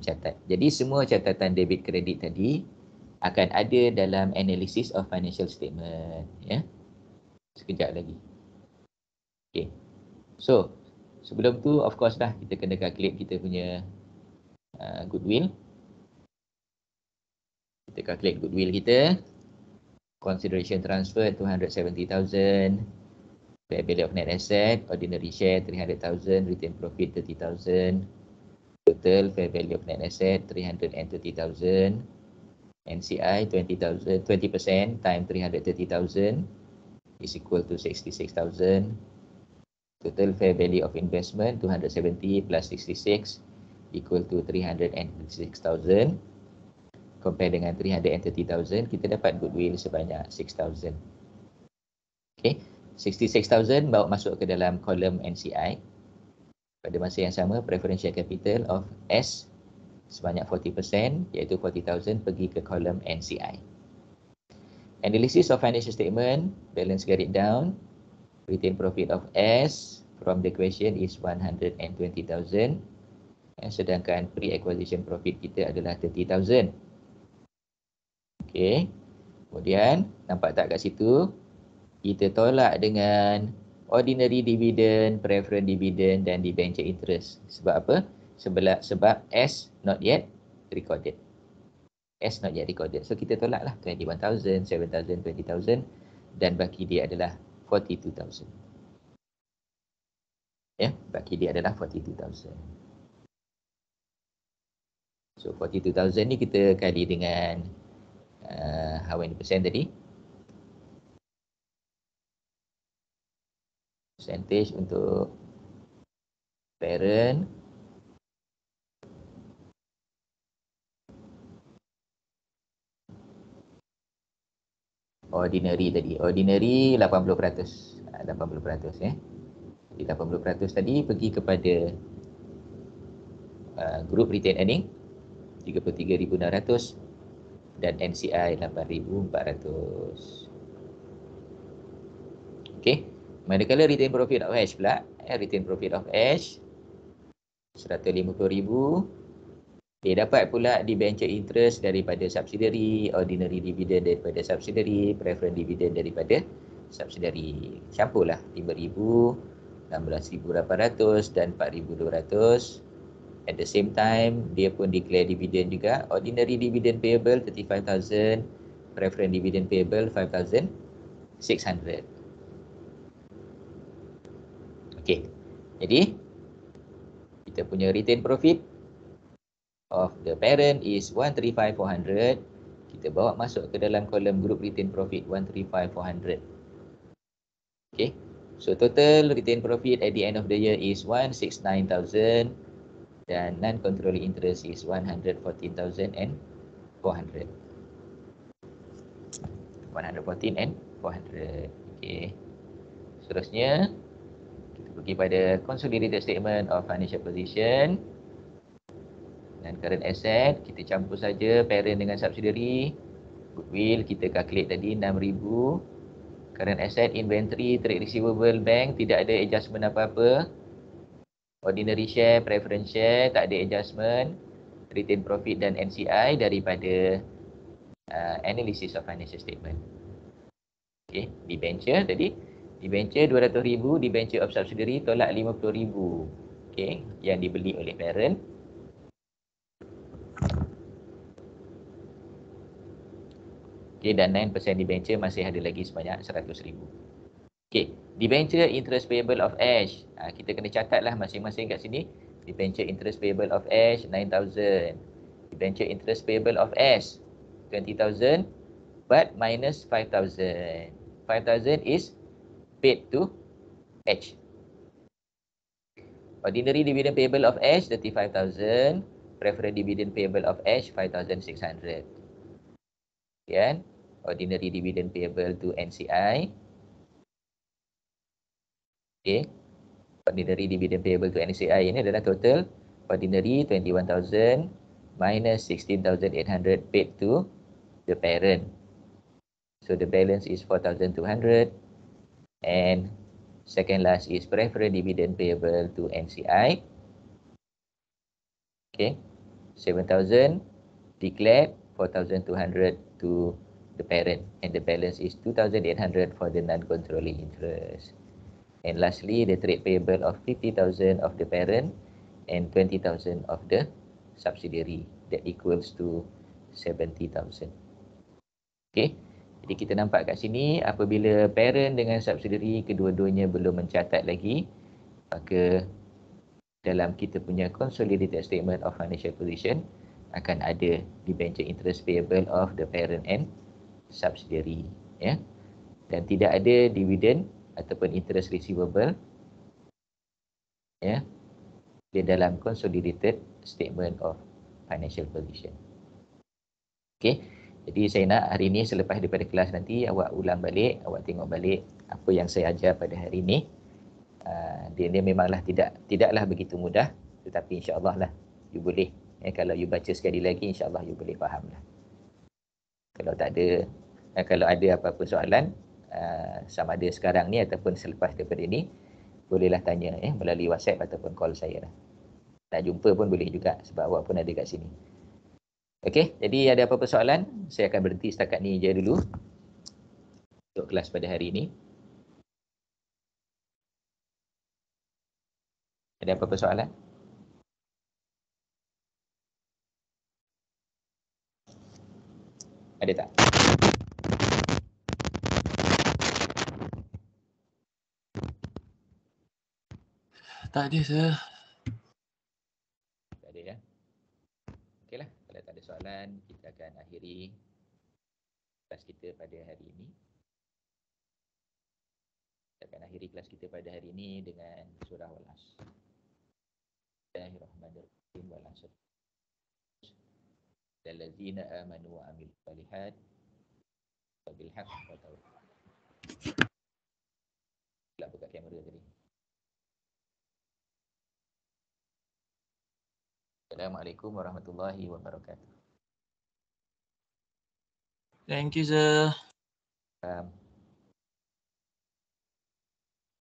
catat. Jadi semua catatan debit kredit tadi akan ada dalam analysis of financial statement, ya. Sekejap lagi. Okay. So sebelum tu of course lah kita kena calculate kita punya goodwill. Kita calculate goodwill kita. Consideration transfer 270,000. Fair value of net asset, ordinary share 300,000, retained profit 30,000. Total fair value of net asset 330,000. NCI 20% times 330,000 is equal to 66,000. Total fair value of investment 270 plus 66 equal to 306,000. Compare dengan 330,000, kita dapat goodwill sebanyak 6,000. Okay, 66,000 bawa masuk ke dalam kolom NCI. Pada masa yang sama, preferential capital of S sebanyak 40%, iaitu 40,000 pergi ke kolom NCI. Analysis of financial statement, balance carried down. Retained profit of S from the question is 120,000. Sedangkan pre-acquisition profit kita adalah 30,000. Okey. Kemudian nampak tak kat situ? Kita tolak dengan ordinary dividend, preference dividend dan debenture interest. Sebab apa? Sebab S not yet recorded. S not yet recorded. So kita tolaklah 21,000, 7,000, 20,000 dan baki dia adalah 42,000. Ya, baki dia adalah 42,000. So 42,000 ni kita kali dengan how many percent tadi? Percentage untuk parent. Ordinary tadi. Ordinary 80%. 80% ya. Jadi 80% tadi pergi kepada group retained earning 33,600 dan NCI 8,400. Okey. Manakala retained profit of H pula, retained profit of H 150,000. Dia dapat pula debenture interest daripada subsidiary, ordinary dividend daripada subsidiary, preference dividend daripada subsidiary. Campurlah 5,000, 16,800 dan 4,200. At the same time, dia pun declare dividend juga. Ordinary dividend payable 35,000, preference dividend payable 5,600. Okey. Jadi kita punya retained profit of the parent is 135,400. Kita bawa masuk ke dalam kolom group retained profit 135,400. Okay. So total retained profit at the end of the year is 169,000 dan non-controlling interest is 114,400. 114,400. Okay. Seterusnya kita pergi pada consolidated statement of financial position. Dan current asset, kita campur saja parent dengan subsidiary. Goodwill, kita calculate tadi 6,000. Current asset, inventory, trade receivable, bank, tidak ada adjustment apa-apa. Ordinary share, preference share, tak ada adjustment. Retained profit dan NCI daripada analysis of financial statement. Okay, debenture tadi. Debenture 200,000, debenture of subsidiary tolak 50,000. Okay, yang dibeli oleh parent. Okay, dan 9% debenture masih ada lagi sebanyak 100,000. Okay, debenture interest payable of Ash. Kita kena catatlah masing-masing kat sini. Debenture interest payable of Ash 9,000. Debenture interest payable of Ash 20,000 but minus 5,000. 5,000 is paid to H. Ordinary dividend payable of Ash 35,000. Preferred dividend payable of Ash 5,600. Kemudian ordinary dividend payable to NCI. Okay. Ordinary dividend payable to NCI ini adalah total ordinary 21,000 minus 16,800 paid to the parent. So the balance is 4,200 and second last is preferred dividend payable to NCI. Okay. 7,000 declared, 4,200 to the parent and the balance is 2,800 for the non-controlling interest. And lastly, the trade payable of 50,000 of the parent and 20,000 of the subsidiary. That equals to 70,000. Okay. Jadi kita nampak kat sini apabila parent dengan subsidiary kedua-duanya belum mencatat lagi, maka dalam kita punya consolidated statement of financial position, akan ada debenture interest payable of the parent and subsidiary, ya. Dan tidak ada dividen ataupun interest receivable, ya, di dalam consolidated statement of financial position. Okey. Jadi saya nak hari ini selepas daripada kelas nanti awak ulang balik, awak tengok balik apa yang saya ajar pada hari ini. Dia memanglah tidaklah begitu mudah, tetapi insya-Allah lah you boleh. Kalau you baca sekali lagi, insya-Allah you boleh faham lah. Kalau tak ada, kalau ada apa-apa soalan, sama ada sekarang ni ataupun selepas daripada ni, bolehlah tanya melalui WhatsApp ataupun call saya lah. Nak jumpa pun boleh juga sebab awak pun ada kat sini. Okey, jadi ada apa-apa soalan, saya akan berhenti setakat ni je dulu untuk kelas pada hari ini. Ada apa-apa soalan? Ada tak? Tak ada, sir. Tak ada, ya. Okeylah, kalau tak ada soalan, kita akan akhiri kelas kita pada hari ini. Kita akan akhiri kelas kita pada hari ini dengan surah Al-Asr. Bismillahirrahmanirrahim. Wal-'asr. Allazina amanu wa 'amilus shalihat bil haqqi wa tawassaw. Nak buka kamera tadi. Assalamualaikum warahmatullahi wabarakatuh. Thank you, sir.